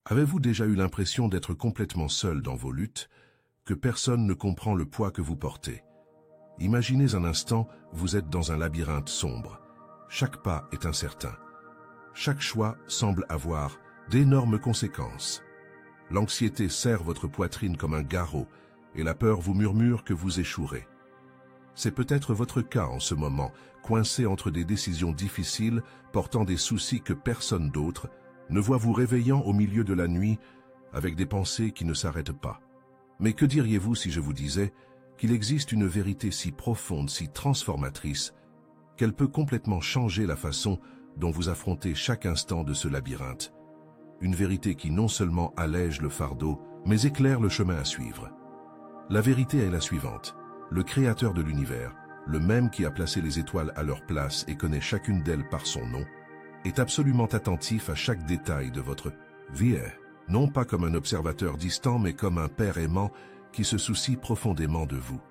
Avez-vous déjà eu l'impression d'être complètement seul dans vos luttes, que personne ne comprend le poids que vous portez? Imaginez un instant, vous êtes dans un labyrinthe sombre. Chaque pas est incertain. Chaque choix semble avoir d'énormes conséquences. L'anxiété serre votre poitrine comme un garrot et la peur vous murmure que vous échouerez. C'est peut-être votre cas en ce moment, coincé entre des décisions difficiles, portant des soucis que personne d'autre ne voit, vous réveillant au milieu de la nuit avec des pensées qui ne s'arrêtent pas. Mais que diriez-vous si je vous disais qu'il existe une vérité si profonde, si transformatrice, qu'elle peut complètement changer la façon dont vous affrontez chaque instant de ce labyrinthe? Une vérité qui non seulement allège le fardeau, mais éclaire le chemin à suivre. La vérité est la suivante. Le Créateur de l'univers, le même qui a placé les étoiles à leur place et connaît chacune d'elles par son nom, est absolument attentif à chaque détail de votre vie, non pas comme un observateur distant, mais comme un père aimant qui se soucie profondément de vous.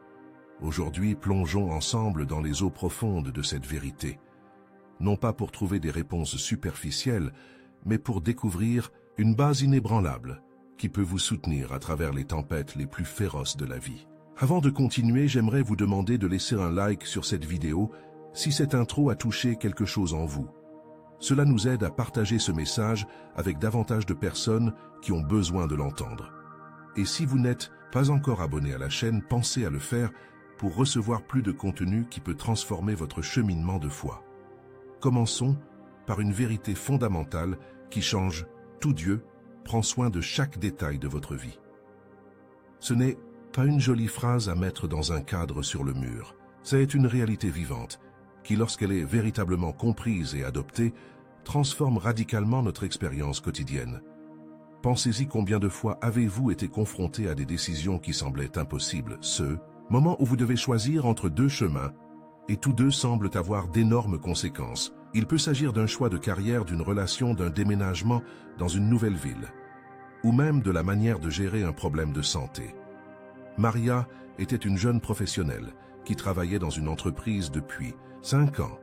Aujourd'hui, plongeons ensemble dans les eaux profondes de cette vérité, non pas pour trouver des réponses superficielles, mais pour découvrir une base inébranlable qui peut vous soutenir à travers les tempêtes les plus féroces de la vie. Avant de continuer, j'aimerais vous demander de laisser un like sur cette vidéo si cette intro a touché quelque chose en vous. Cela nous aide à partager ce message avec davantage de personnes qui ont besoin de l'entendre. Et si vous n'êtes pas encore abonné à la chaîne, pensez à le faire pour recevoir plus de contenu qui peut transformer votre cheminement de foi. Commençons par une vérité fondamentale qui change tout. Dieu prend soin de chaque détail de votre vie. Ce n'est pas une jolie phrase à mettre dans un cadre sur le mur. C'est une réalité vivante qui, lorsqu'elle est véritablement comprise et adoptée, transforme radicalement notre expérience quotidienne. Pensez-y, combien de fois avez-vous été confronté à des décisions qui semblaient impossibles, ce moment où vous devez choisir entre deux chemins, et tous deux semblent avoir d'énormes conséquences. Il peut s'agir d'un choix de carrière, d'une relation, d'un déménagement dans une nouvelle ville, ou même de la manière de gérer un problème de santé. Maria était une jeune professionnelle qui travaillait dans une entreprise depuis 5 ans.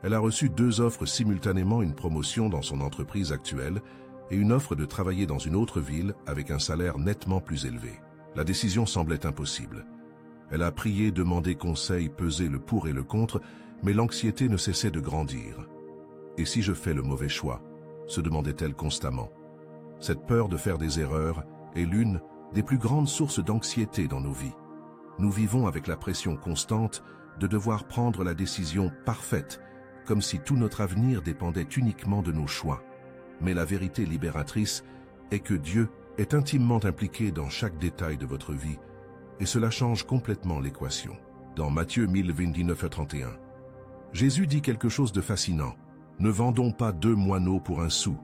Elle a reçu 2 offres simultanément, une promotion dans son entreprise actuelle et une offre de travailler dans une autre ville avec un salaire nettement plus élevé. La décision semblait impossible. Elle a prié, demandé conseil, pesé le pour et le contre, mais l'anxiété ne cessait de grandir. « Et si je fais le mauvais choix ?» se demandait-elle constamment. Cette peur de faire des erreurs est l'une des plus grandes sources d'anxiété dans nos vies. Nous vivons avec la pression constante de devoir prendre la décision parfaite, comme si tout notre avenir dépendait uniquement de nos choix. Mais la vérité libératrice est que Dieu est intimement impliqué dans chaque détail de votre vie, et cela change complètement l'équation. Dans Matthieu 10:29-31, Jésus dit quelque chose de fascinant. « Ne vendons pas 2 moineaux pour un sou,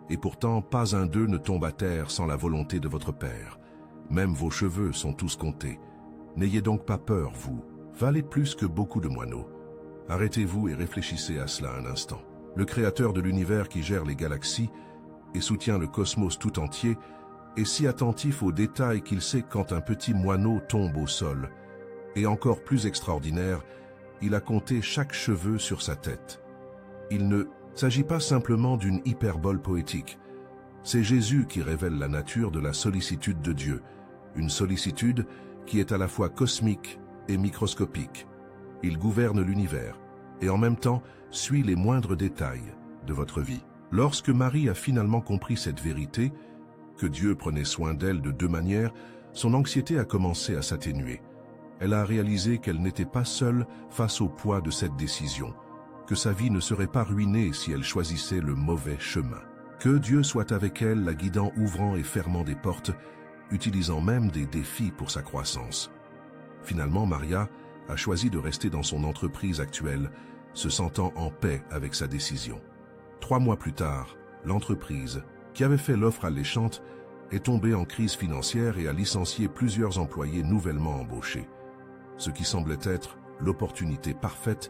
et pourtant pas un d'eux ne tombe à terre sans la volonté de votre Père. Même vos cheveux sont tous comptés. N'ayez donc pas peur, vous valez plus que beaucoup de moineaux. » Arrêtez-vous et réfléchissez à cela un instant. Le Créateur de l'univers qui gère les galaxies et soutient le cosmos tout entier est si attentif aux détails qu'il sait quand un petit moineau tombe au sol. Et encore plus extraordinaire, il a compté chaque cheveu sur sa tête. Il ne s'agit pas simplement d'une hyperbole poétique. C'est Jésus qui révèle la nature de la sollicitude de Dieu, une sollicitude qui est à la fois cosmique et microscopique. Il gouverne l'univers et en même temps suit les moindres détails de votre vie. Lorsque Marie a finalement compris cette vérité, que Dieu prenait soin d'elle de 2 manières, son anxiété a commencé à s'atténuer. Elle a réalisé qu'elle n'était pas seule face au poids de cette décision, que sa vie ne serait pas ruinée si elle choisissait le mauvais chemin. Que Dieu soit avec elle, la guidant, ouvrant et fermant des portes, utilisant même des défis pour sa croissance. Finalement, Maria a choisi de rester dans son entreprise actuelle, se sentant en paix avec sa décision. 3 mois plus tard, l'entreprise, qui avait fait l'offre alléchante, est tombée en crise financière et a licencié plusieurs employés nouvellement embauchés. Ce qui semblait être l'opportunité parfaite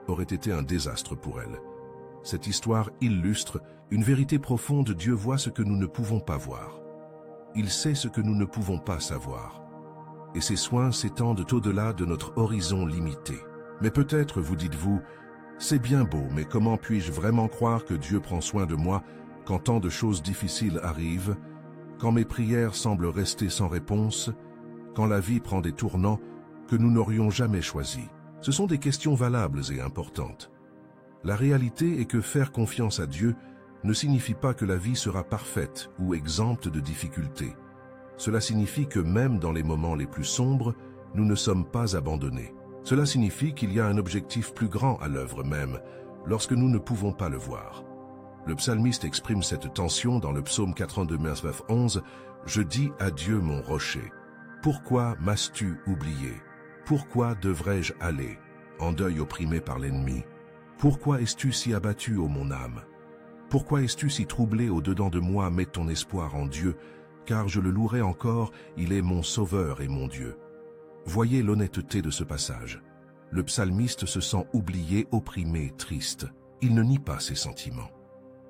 aurait été un désastre pour elle. Cette histoire illustre une vérité profonde. Dieu voit ce que nous ne pouvons pas voir. Il sait ce que nous ne pouvons pas savoir. Et ses soins s'étendent au-delà de notre horizon limité. Mais peut-être vous dites-vous, « C'est bien beau, mais comment puis-je vraiment croire que Dieu prend soin de moi Quand tant de choses difficiles arrivent, quand mes prières semblent rester sans réponse, quand la vie prend des tournants que nous n'aurions jamais choisis. Ce sont des questions valables et importantes. La réalité est que faire confiance à Dieu ne signifie pas que la vie sera parfaite ou exempte de difficultés. Cela signifie que même dans les moments les plus sombres, nous ne sommes pas abandonnés. Cela signifie qu'il y a un objectif plus grand à l'œuvre même, lorsque nous ne pouvons pas le voir. Le psalmiste exprime cette tension dans le psaume 82, verset 11, « Je dis à Dieu mon rocher, pourquoi m'as-tu oublié? Pourquoi devrais-je aller, en deuil opprimé par l'ennemi? Pourquoi es-tu si abattu, ô mon âme? Pourquoi es-tu si troublé au-dedans de moi? Mets ton espoir en Dieu, car je le louerai encore, il est mon sauveur et mon Dieu. » Voyez l'honnêteté de ce passage. Le psalmiste se sent oublié, opprimé, triste. Il ne nie pas ses sentiments.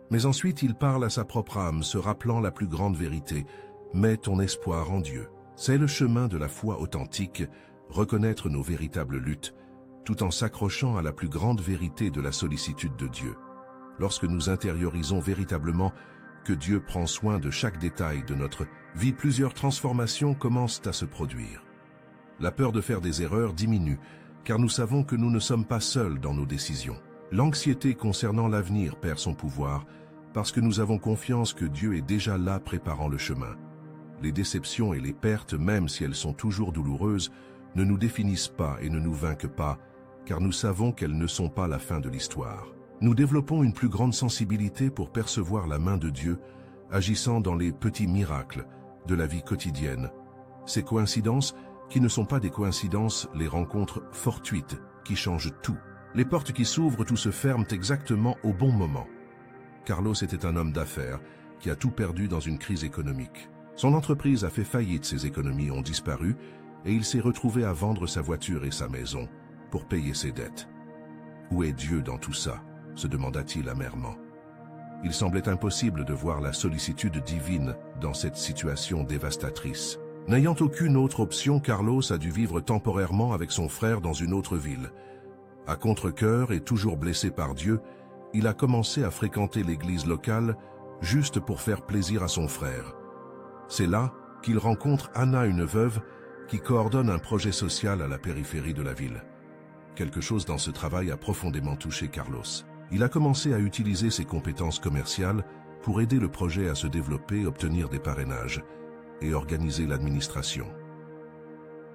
Mais ensuite, il parle à sa propre âme, se rappelant la plus grande vérité. Mets ton espoir en Dieu. C'est le chemin de la foi authentique, reconnaître nos véritables luttes, tout en s'accrochant à la plus grande vérité de la sollicitude de Dieu. Lorsque nous intériorisons véritablement que Dieu prend soin de chaque détail de notre vie, plusieurs transformations commencent à se produire. La peur de faire des erreurs diminue, car nous savons que nous ne sommes pas seuls dans nos décisions. L'anxiété concernant l'avenir perd son pouvoir, parce que nous avons confiance que Dieu est déjà là préparant le chemin. Les déceptions et les pertes, même si elles sont toujours douloureuses, ne nous définissent pas et ne nous vainquent pas, car nous savons qu'elles ne sont pas la fin de l'histoire. Nous développons une plus grande sensibilité pour percevoir la main de Dieu, agissant dans les petits miracles de la vie quotidienne. Ces coïncidences, qui ne sont pas des coïncidences, les rencontres fortuites qui changent tout. Les portes qui s'ouvrent, tout se ferme exactement au bon moment. Carlos était un homme d'affaires qui a tout perdu dans une crise économique. Son entreprise a fait faillite, ses économies ont disparu et il s'est retrouvé à vendre sa voiture et sa maison pour payer ses dettes. Où est Dieu dans tout ça? Se demanda-t-il amèrement. Il semblait impossible de voir la sollicitude divine dans cette situation dévastatrice. N'ayant aucune autre option, Carlos a dû vivre temporairement avec son frère dans une autre ville. À contre-cœur et toujours blessé par Dieu, il a commencé à fréquenter l'église locale juste pour faire plaisir à son frère. C'est là qu'il rencontre Anna, une veuve, qui coordonne un projet social à la périphérie de la ville. Quelque chose dans ce travail a profondément touché Carlos. Il a commencé à utiliser ses compétences commerciales pour aider le projet à se développer, obtenir des parrainages et organiser l'administration.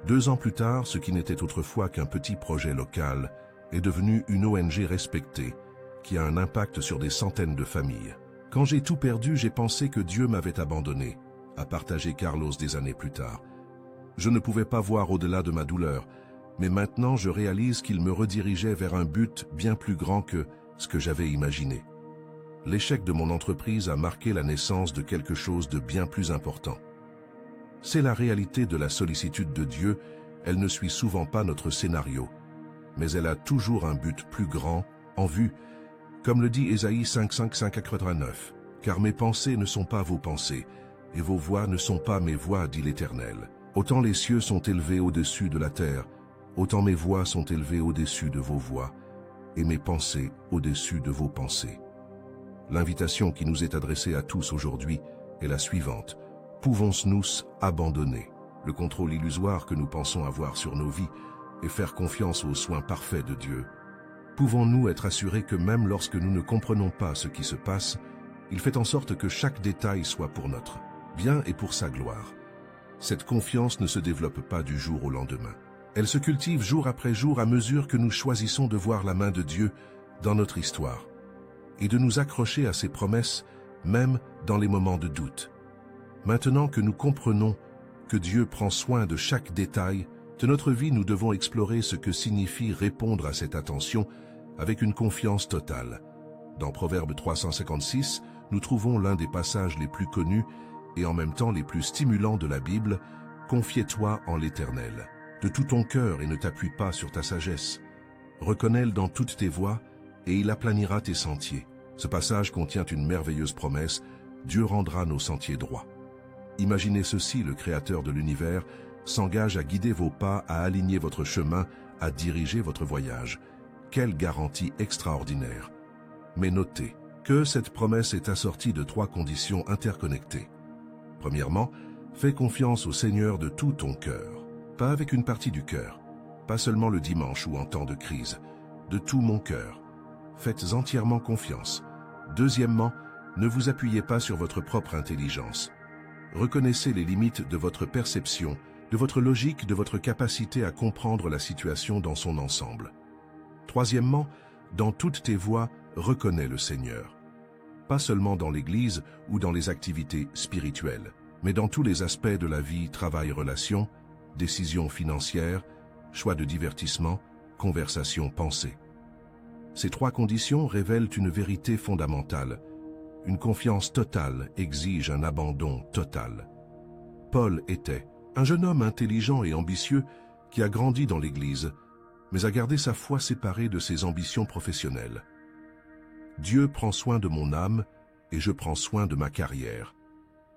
2 ans plus tard, ce qui n'était autrefois qu'un petit projet local est devenu une ONG respectée qui a un impact sur des centaines de familles. Quand j'ai tout perdu, j'ai pensé que Dieu m'avait abandonné, a partagé Carlos des années plus tard. Je ne pouvais pas voir au-delà de ma douleur, mais maintenant je réalise qu'il me redirigeait vers un but bien plus grand que ce que j'avais imaginé. L'échec de mon entreprise a marqué la naissance de quelque chose de bien plus important. C'est la réalité de la sollicitude de Dieu, elle ne suit souvent pas notre scénario, mais elle a toujours un but plus grand en vue, comme le dit Ésaïe 5:5-5-89. « Car mes pensées ne sont pas vos pensées, et vos voix ne sont pas mes voix, dit l'Éternel. Autant les cieux sont élevés au-dessus de la terre, autant mes voix sont élevées au-dessus de vos voix, et mes pensées au-dessus de vos pensées. » L'invitation qui nous est adressée à tous aujourd'hui est la suivante. Pouvons-nous abandonner le contrôle illusoire que nous pensons avoir sur nos vies et faire confiance aux soins parfaits de Dieu? Pouvons-nous être assurés que même lorsque nous ne comprenons pas ce qui se passe, il fait en sorte que chaque détail soit pour notre bien et pour sa gloire? Cette confiance ne se développe pas du jour au lendemain. Elle se cultive jour après jour à mesure que nous choisissons de voir la main de Dieu dans notre histoire et de nous accrocher à ses promesses, même dans les moments de doute. Maintenant que nous comprenons que Dieu prend soin de chaque détail de notre vie, nous devons explorer ce que signifie répondre à cette attention avec une confiance totale. Dans Proverbe 356, nous trouvons l'un des passages les plus connus et en même temps les plus stimulants de la Bible. « Confie-toi en l'Éternel, de tout ton cœur et ne t'appuie pas sur ta sagesse. Reconnais-le dans toutes tes voies et il aplanira tes sentiers. » Ce passage contient une merveilleuse promesse, Dieu rendra nos sentiers droits. Imaginez ceci, le Créateur de l'univers s'engage à guider vos pas, à aligner votre chemin, à diriger votre voyage. Quelle garantie extraordinaire! Mais notez, que cette promesse est assortie de 3 conditions interconnectées. Premièrement, fais confiance au Seigneur de tout ton cœur, pas avec une partie du cœur, pas seulement le dimanche ou en temps de crise, de tout mon cœur. Faites entièrement confiance. Deuxièmement, ne vous appuyez pas sur votre propre intelligence. Reconnaissez les limites de votre perception, de votre logique, de votre capacité à comprendre la situation dans son ensemble. Troisièmement, dans toutes tes voies, reconnais le Seigneur. Pas seulement dans l'Église ou dans les activités spirituelles, mais dans tous les aspects de la vie, travail, relations, décisions financières, choix de divertissement, conversation, pensée. Ces 3 conditions révèlent une vérité fondamentale. Une confiance totale exige un abandon total. Paul était un jeune homme intelligent et ambitieux qui a grandi dans l'Église, mais a gardé sa foi séparée de ses ambitions professionnelles. Dieu prend soin de mon âme et je prends soin de ma carrière,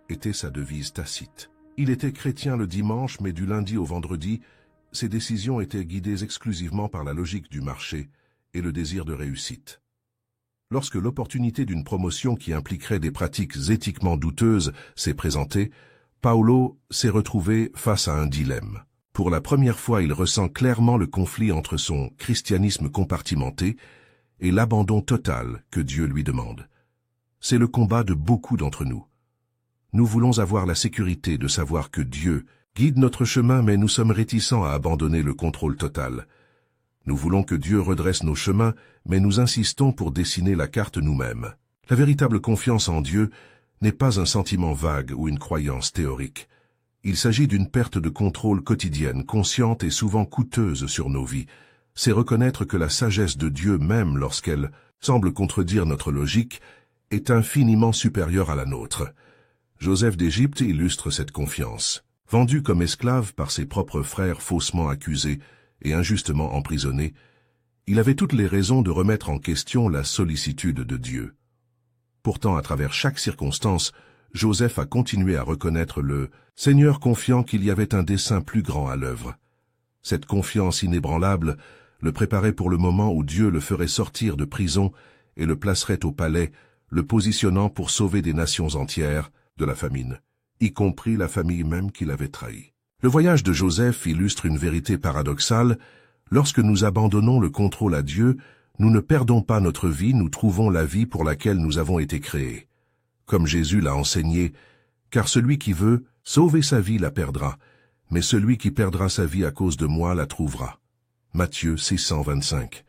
était sa devise tacite. Il était chrétien le dimanche, mais du lundi au vendredi, ses décisions étaient guidées exclusivement par la logique du marché et le désir de réussite. Lorsque l'opportunité d'une promotion qui impliquerait des pratiques éthiquement douteuses s'est présentée, Paolo s'est retrouvé face à un dilemme. Pour la première fois, il ressent clairement le conflit entre son christianisme compartimenté et l'abandon total que Dieu lui demande. C'est le combat de beaucoup d'entre nous. Nous voulons avoir la sécurité de savoir que Dieu guide notre chemin, mais nous sommes réticents à abandonner le contrôle total. Nous voulons que Dieu redresse nos chemins, mais nous insistons pour dessiner la carte nous-mêmes. La véritable confiance en Dieu n'est pas un sentiment vague ou une croyance théorique. Il s'agit d'une perte de contrôle quotidienne, consciente et souvent coûteuse sur nos vies. C'est reconnaître que la sagesse de Dieu, même lorsqu'elle semble contredire notre logique, est infiniment supérieure à la nôtre. Joseph d'Égypte illustre cette confiance. Vendu comme esclave par ses propres frères faussement accusés et injustement emprisonné, il avait toutes les raisons de remettre en question la sollicitude de Dieu. Pourtant, à travers chaque circonstance, Joseph a continué à reconnaître le Seigneur, confiant qu'il y avait un dessein plus grand à l'œuvre. Cette confiance inébranlable le préparait pour le moment où Dieu le ferait sortir de prison et le placerait au palais, le positionnant pour sauver des nations entières de la famine, y compris la famille même qu'il avait trahie. Le voyage de Joseph illustre une vérité paradoxale. Lorsque nous abandonnons le contrôle à Dieu, nous ne perdons pas notre vie, nous trouvons la vie pour laquelle nous avons été créés. Comme Jésus l'a enseigné, car celui qui veut sauver sa vie la perdra, mais celui qui perdra sa vie à cause de moi la trouvera. Matthieu 6:25.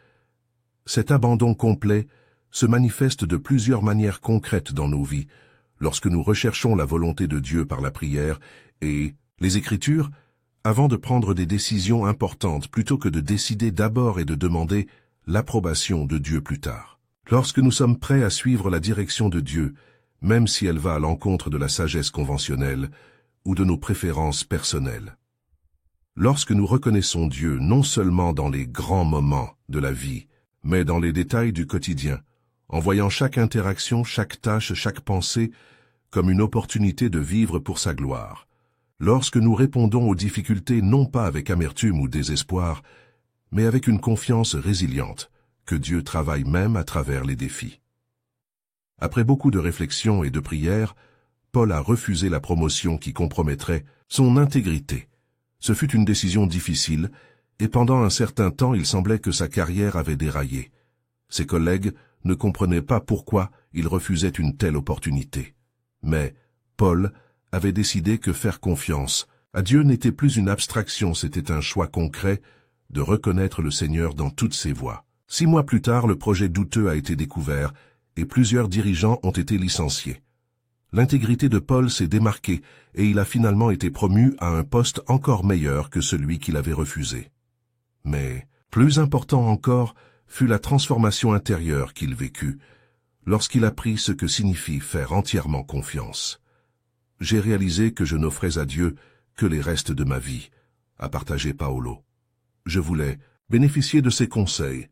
Cet abandon complet se manifeste de plusieurs manières concrètes dans nos vies, lorsque nous recherchons la volonté de Dieu par la prière et les Écritures, avant de prendre des décisions importantes plutôt que de décider d'abord et de demander l'approbation de Dieu plus tard. Lorsque nous sommes prêts à suivre la direction de Dieu, même si elle va à l'encontre de la sagesse conventionnelle ou de nos préférences personnelles. Lorsque nous reconnaissons Dieu non seulement dans les grands moments de la vie, mais dans les détails du quotidien, en voyant chaque interaction, chaque tâche, chaque pensée comme une opportunité de vivre pour sa gloire. Lorsque nous répondons aux difficultés non pas avec amertume ou désespoir, mais avec une confiance résiliente, que Dieu travaille même à travers les défis. Après beaucoup de réflexions et de prières, Paul a refusé la promotion qui compromettrait son intégrité. Ce fut une décision difficile, et pendant un certain temps il semblait que sa carrière avait déraillé. Ses collègues ne comprenaient pas pourquoi il refusait une telle opportunité. Mais Paul avait décidé que faire confiance à Dieu n'était plus une abstraction, c'était un choix concret de reconnaître le Seigneur dans toutes ses voies. 6 mois plus tard, le projet douteux a été découvert et plusieurs dirigeants ont été licenciés. L'intégrité de Paul s'est démarquée et il a finalement été promu à un poste encore meilleur que celui qu'il avait refusé. Mais, plus important encore, fut la transformation intérieure qu'il vécut lorsqu'il apprit ce que signifie faire entièrement confiance. « J'ai réalisé que je n'offrais à Dieu que les restes de ma vie », a partagé Paolo. « Je voulais bénéficier de ses conseils,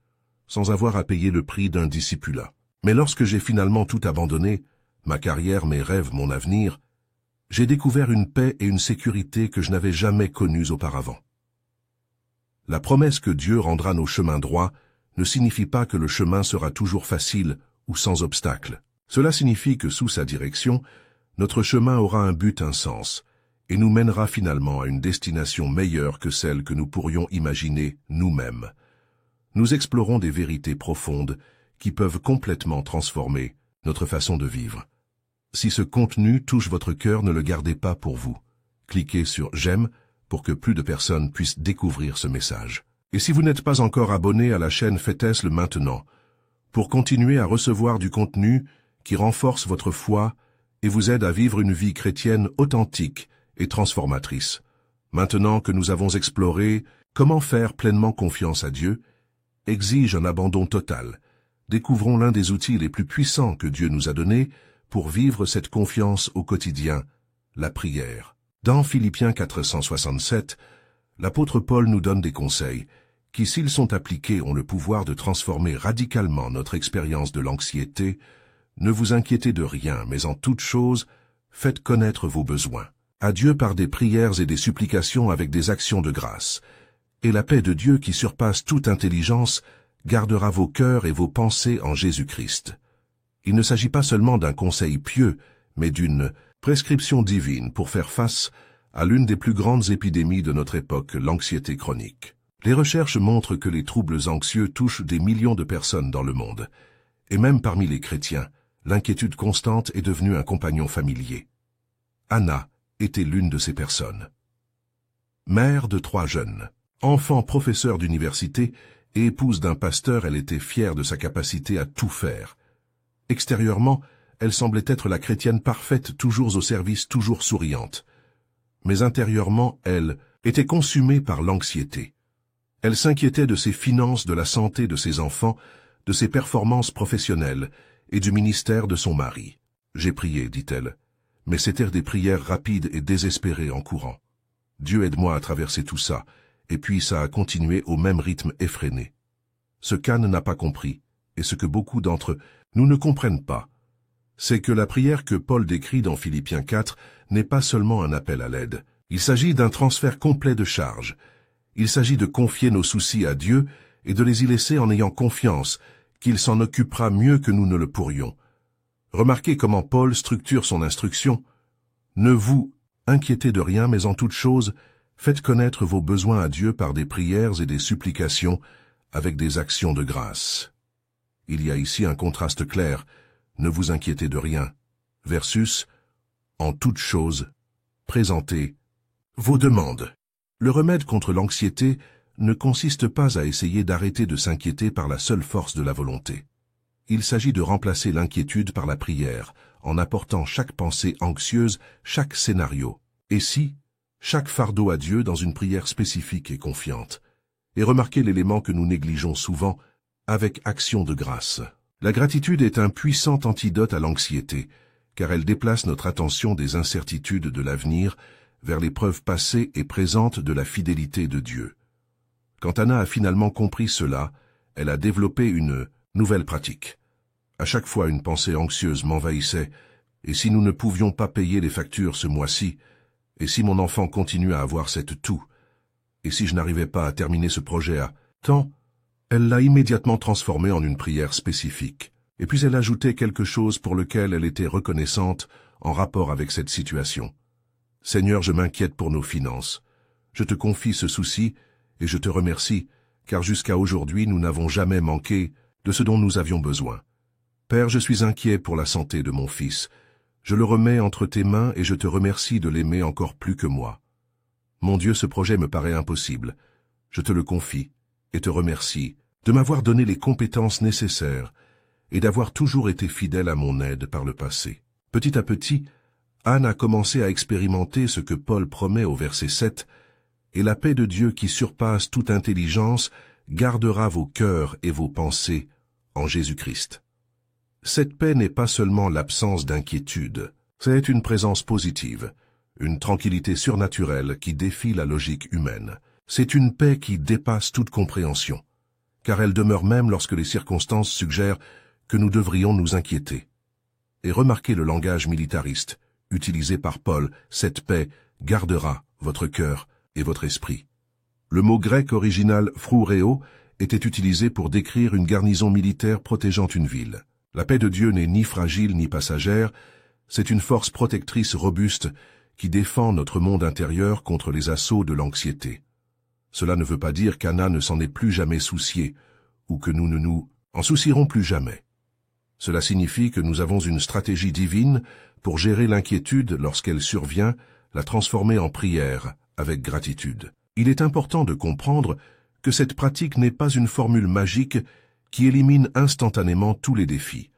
sans avoir à payer le prix d'un discipulat. Mais lorsque j'ai finalement tout abandonné, ma carrière, mes rêves, mon avenir, j'ai découvert une paix et une sécurité que je n'avais jamais connues auparavant. La promesse que Dieu rendra nos chemins droits ne signifie pas que le chemin sera toujours facile ou sans obstacle. Cela signifie que sous sa direction, notre chemin aura un but, un sens, et nous mènera finalement à une destination meilleure que celle que nous pourrions imaginer nous-mêmes. Nous explorons des vérités profondes qui peuvent complètement transformer notre façon de vivre. Si ce contenu touche votre cœur, ne le gardez pas pour vous. Cliquez sur « J'aime » pour que plus de personnes puissent découvrir ce message. Et si vous n'êtes pas encore abonné à la chaîne, faites-le maintenant, pour continuer à recevoir du contenu qui renforce votre foi et vous aide à vivre une vie chrétienne authentique et transformatrice. Maintenant que nous avons exploré comment faire pleinement confiance à Dieu, exige un abandon total. Découvrons l'un des outils les plus puissants que Dieu nous a donnés pour vivre cette confiance au quotidien, la prière. Dans Philippiens 467, l'apôtre Paul nous donne des conseils qui, s'ils sont appliqués, ont le pouvoir de transformer radicalement notre expérience de l'anxiété. Ne vous inquiétez de rien, mais en toute chose, faites connaître vos besoins à Dieu par des prières et des supplications avec des actions de grâce. Et la paix de Dieu qui surpasse toute intelligence gardera vos cœurs et vos pensées en Jésus-Christ. Il ne s'agit pas seulement d'un conseil pieux, mais d'une prescription divine pour faire face à l'une des plus grandes épidémies de notre époque, l'anxiété chronique. Les recherches montrent que les troubles anxieux touchent des millions de personnes dans le monde. Et même parmi les chrétiens, l'inquiétude constante est devenue un compagnon familier. Anna était l'une de ces personnes. Mère de 3 jeunes, enfant professeur d'université et épouse d'un pasteur, elle était fière de sa capacité à tout faire. Extérieurement, elle semblait être la chrétienne parfaite, toujours au service, toujours souriante. Mais intérieurement, elle était consumée par l'anxiété. Elle s'inquiétait de ses finances, de la santé de ses enfants, de ses performances professionnelles et du ministère de son mari. « J'ai prié, dit-elle, mais c'étaient des prières rapides et désespérées en courant. Dieu aide-moi à traverser tout ça, et puis ça a continué au même rythme effréné. Ce qu'Anne n'a pas compris, et ce que beaucoup d'entre nous ne comprennent pas, c'est que la prière que Paul décrit dans Philippiens 4 n'est pas seulement un appel à l'aide. Il s'agit d'un transfert complet de charge. Il s'agit de confier nos soucis à Dieu et de les y laisser en ayant confiance qu'il s'en occupera mieux que nous ne le pourrions. Remarquez comment Paul structure son instruction. Ne vous inquiétez de rien, mais en toute chose, faites connaître vos besoins à Dieu par des prières et des supplications avec des actions de grâce. Il y a ici un contraste clair. Ne vous inquiétez de rien, versus en toute chose, présentez vos demandes. Le remède contre l'anxiété ne consiste pas à essayer d'arrêter de s'inquiéter par la seule force de la volonté. Il s'agit de remplacer l'inquiétude par la prière, en apportant chaque pensée anxieuse, chaque scénario, et si, chaque fardeau à Dieu dans une prière spécifique et confiante. Et remarquez l'élément que nous négligeons souvent, avec action de grâce. La gratitude est un puissant antidote à l'anxiété, car elle déplace notre attention des incertitudes de l'avenir vers les preuves passées et présentes de la fidélité de Dieu. Quand Anna a finalement compris cela, elle a développé une nouvelle pratique. À chaque fois une pensée anxieuse m'envahissait, et si nous ne pouvions pas payer les factures ce mois-ci, et si mon enfant continue à avoir cette toux, et si je n'arrivais pas à terminer ce projet à temps, elle l'a immédiatement transformé en une prière spécifique. Et puis elle ajoutait quelque chose pour lequel elle était reconnaissante en rapport avec cette situation. « Seigneur, je m'inquiète pour nos finances. Je te confie ce souci et je te remercie, car jusqu'à aujourd'hui nous n'avons jamais manqué de ce dont nous avions besoin. Père, je suis inquiet pour la santé de mon fils. Je le remets entre tes mains et je te remercie de l'aimer encore plus que moi. Mon Dieu, ce projet me paraît impossible. Je te le confie et te remercie de m'avoir donné les compétences nécessaires et d'avoir toujours été fidèle à mon aide par le passé. » Petit à petit, Anne a commencé à expérimenter ce que Paul promet au verset 7, « Et la paix de Dieu qui surpasse toute intelligence gardera vos cœurs et vos pensées en Jésus-Christ. » Cette paix n'est pas seulement l'absence d'inquiétude, c'est une présence positive, une tranquillité surnaturelle qui défie la logique humaine. C'est une paix qui dépasse toute compréhension, car elle demeure même lorsque les circonstances suggèrent que nous devrions nous inquiéter. Et remarquez le langage militariste utilisé par Paul, cette paix gardera votre cœur et votre esprit. Le mot grec original phroureo était utilisé pour décrire une garnison militaire protégeant une ville. La paix de Dieu n'est ni fragile ni passagère, c'est une force protectrice robuste qui défend notre monde intérieur contre les assauts de l'anxiété. Cela ne veut pas dire qu'Anna ne s'en est plus jamais souciée, ou que nous ne nous en soucierons plus jamais. Cela signifie que nous avons une stratégie divine pour gérer l'inquiétude lorsqu'elle survient, la transformer en prière avec gratitude. Il est important de comprendre que cette pratique n'est pas une formule magique qui élimine instantanément tous les défis.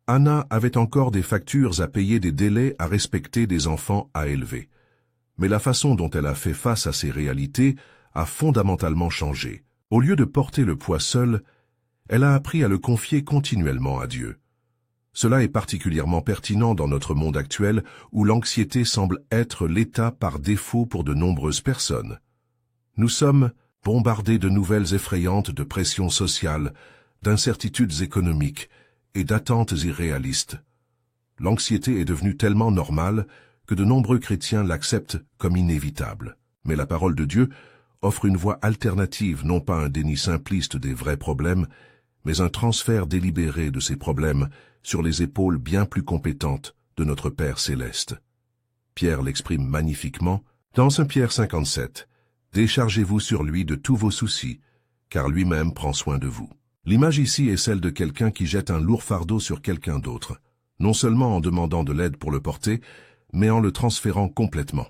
Anna avait encore des factures à payer, des délais à respecter, des enfants à élever. Mais la façon dont elle a fait face à ces réalités a fondamentalement changé. Au lieu de porter le poids seule, elle a appris à le confier continuellement à Dieu. Cela est particulièrement pertinent dans notre monde actuel où l'anxiété semble être l'état par défaut pour de nombreuses personnes. Nous sommes bombardés de nouvelles effrayantes, de pressions sociales, d'incertitudes économiques et d'attentes irréalistes. L'anxiété est devenue tellement normale que de nombreux chrétiens l'acceptent comme inévitable. Mais la parole de Dieu offre une voie alternative, non pas un déni simpliste des vrais problèmes, mais un transfert délibéré de ces problèmes sur les épaules bien plus compétentes de notre Père céleste. Pierre l'exprime magnifiquement dans 1 Pierre 57. « Déchargez-vous sur lui de tous vos soucis, car lui-même prend soin de vous. » L'image ici est celle de quelqu'un qui jette un lourd fardeau sur quelqu'un d'autre, non seulement en demandant de l'aide pour le porter, mais en le transférant complètement.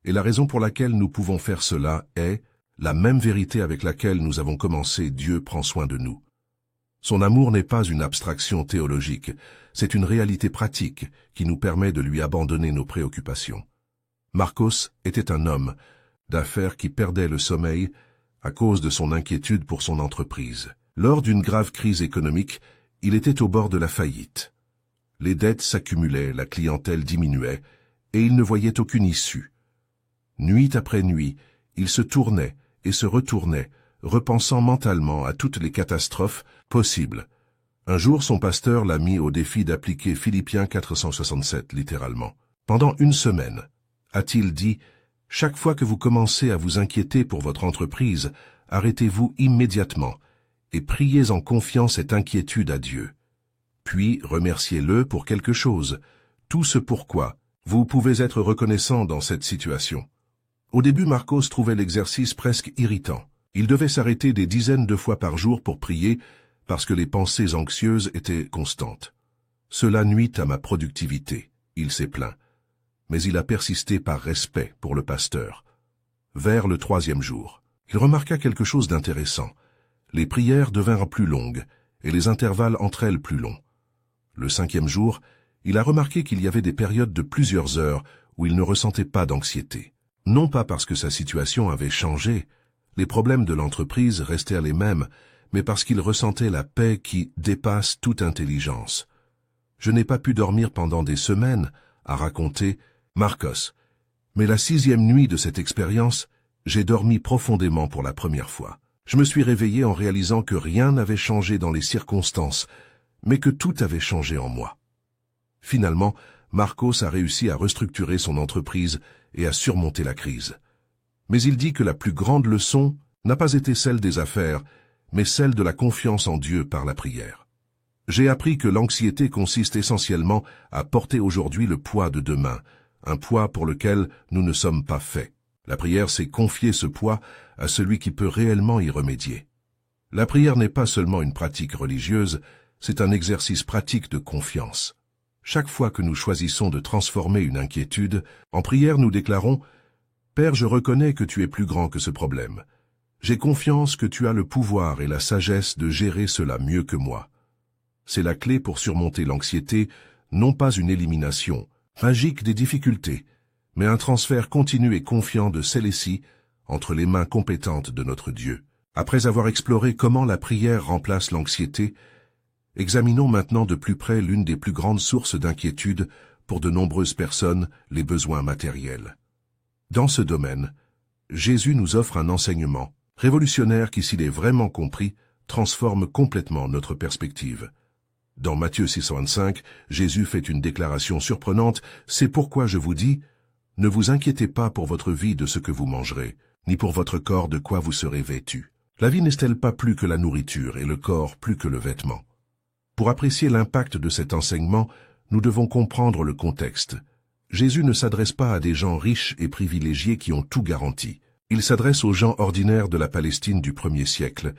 Et la raison pour laquelle nous pouvons faire cela est la même vérité avec laquelle nous avons commencé: Dieu prend soin de nous. Son amour n'est pas une abstraction théologique, c'est une réalité pratique qui nous permet de lui abandonner nos préoccupations. Marcos était un homme d'affaires qui perdait le sommeil à cause de son inquiétude pour son entreprise. Lors d'une grave crise économique, il était au bord de la faillite. Les dettes s'accumulaient, la clientèle diminuait, et il ne voyait aucune issue. Nuit après nuit, il se tournait et se retournait, repensant mentalement à toutes les catastrophes possibles. Un jour, son pasteur l'a mis au défi d'appliquer Philippiens 467, littéralement. Pendant une semaine, a-t-il dit, chaque fois que vous commencez à vous inquiéter pour votre entreprise, arrêtez-vous immédiatement et priez en confiant cette inquiétude à Dieu. Puis remerciez-le pour quelque chose, tout ce pourquoi vous pouvez être reconnaissant dans cette situation. Au début, Marcos trouvait l'exercice presque irritant. Il devait s'arrêter des dizaines de fois par jour pour prier parce que les pensées anxieuses étaient constantes. Cela nuit à ma productivité, il s'est plaint. Mais il a persisté par respect pour le pasteur. Vers le 3e jour, il remarqua quelque chose d'intéressant. Les prières devinrent plus longues et les intervalles entre elles plus longs. Le 5e jour, il a remarqué qu'il y avait des périodes de plusieurs heures où il ne ressentait pas d'anxiété. Non pas parce que sa situation avait changé, les problèmes de l'entreprise restèrent les mêmes, mais parce qu'il ressentait la paix qui dépasse toute intelligence. « Je n'ai pas pu dormir pendant des semaines », a raconté Marcos. Mais la 6e nuit de cette expérience, j'ai dormi profondément pour la première fois. Je me suis réveillé en réalisant que rien n'avait changé dans les circonstances, mais que tout avait changé en moi. Finalement, Marcos a réussi à restructurer son entreprise et à surmonter la crise. Mais il dit que la plus grande leçon n'a pas été celle des affaires, mais celle de la confiance en Dieu par la prière. J'ai appris que l'anxiété consiste essentiellement à porter aujourd'hui le poids de demain, un poids pour lequel nous ne sommes pas faits. La prière, c'est confier ce poids à celui qui peut réellement y remédier. La prière n'est pas seulement une pratique religieuse, c'est un exercice pratique de confiance. Chaque fois que nous choisissons de transformer une inquiétude, en prière nous déclarons « Père, je reconnais que tu es plus grand que ce problème. J'ai confiance que tu as le pouvoir et la sagesse de gérer cela mieux que moi. » C'est la clé pour surmonter l'anxiété, non pas une élimination magique des difficultés, mais un transfert continu et confiant de celles-ci entre les mains compétentes de notre Dieu. Après avoir exploré comment la prière remplace l'anxiété, examinons maintenant de plus près l'une des plus grandes sources d'inquiétude pour de nombreuses personnes, les besoins matériels. Dans ce domaine, Jésus nous offre un enseignement révolutionnaire qui, s'il est vraiment compris, transforme complètement notre perspective. Dans Matthieu 6,25, Jésus fait une déclaration surprenante « C'est pourquoi je vous dis, ne vous inquiétez pas pour votre vie de ce que vous mangerez, ni pour votre corps de quoi vous serez vêtu. La vie n'est-elle pas plus que la nourriture et le corps plus que le vêtement? Pour apprécier l'impact de cet enseignement, nous devons comprendre le contexte. Jésus ne s'adresse pas à des gens riches et privilégiés qui ont tout garanti. Il s'adresse aux gens ordinaires de la Palestine du 1er siècle,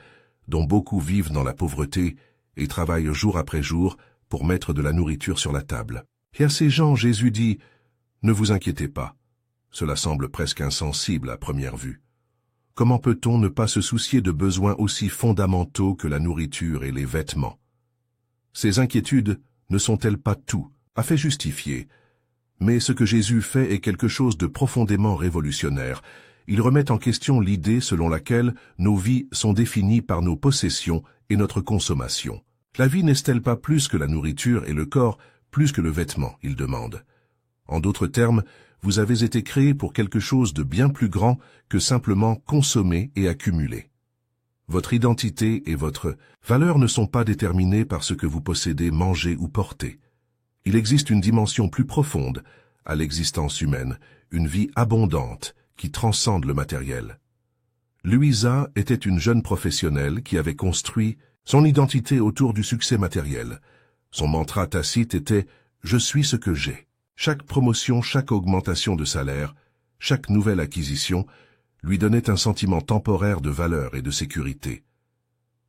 dont beaucoup vivent dans la pauvreté et travaillent jour après jour pour mettre de la nourriture sur la table. Et à ces gens, Jésus dit « Ne vous inquiétez pas ». Cela semble presque insensible à première vue. Comment peut-on ne pas se soucier de besoins aussi fondamentaux que la nourriture et les vêtements? Ces inquiétudes ne sont-elles pas tout à fait justifiées? Mais ce que Jésus fait est quelque chose de profondément révolutionnaire. Il remet en question l'idée selon laquelle nos vies sont définies par nos possessions et notre consommation. La vie n'est-elle pas plus que la nourriture et le corps plus que le vêtement, il demande. En d'autres termes, vous avez été créés pour quelque chose de bien plus grand que simplement consommer et accumuler. Votre identité et votre valeur ne sont pas déterminées par ce que vous possédez, mangez ou portez. Il existe une dimension plus profonde à l'existence humaine, une vie abondante qui transcende le matériel. Louisa était une jeune professionnelle qui avait construit son identité autour du succès matériel. Son mantra tacite était « Je suis ce que j'ai ». Chaque promotion, chaque augmentation de salaire, chaque nouvelle acquisition lui donnait un sentiment temporaire de valeur et de sécurité.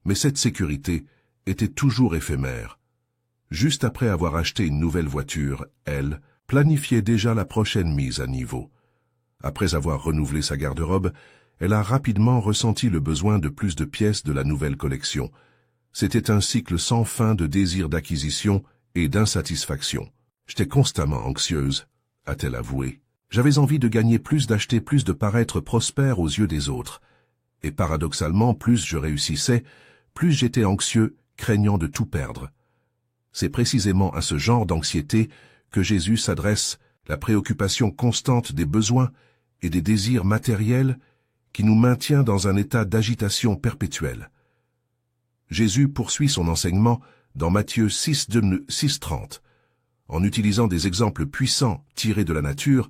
Mais cette sécurité était toujours éphémère. Juste après avoir acheté une nouvelle voiture, elle planifiait déjà la prochaine mise à niveau. Après avoir renouvelé sa garde-robe, elle a rapidement ressenti le besoin de plus de pièces de la nouvelle collection. C'était un cycle sans fin de désir d'acquisition et d'insatisfaction. J'étais constamment anxieuse, a-t-elle avoué. J'avais envie de gagner plus, d'acheter plus, de paraître prospère aux yeux des autres. Et paradoxalement, plus je réussissais, plus j'étais anxieux, craignant de tout perdre. C'est précisément à ce genre d'anxiété que Jésus s'adresse, la préoccupation constante des besoins et des désirs matériels qui nous maintient dans un état d'agitation perpétuelle. Jésus poursuit son enseignement dans Matthieu 6:30, en utilisant des exemples puissants tirés de la nature.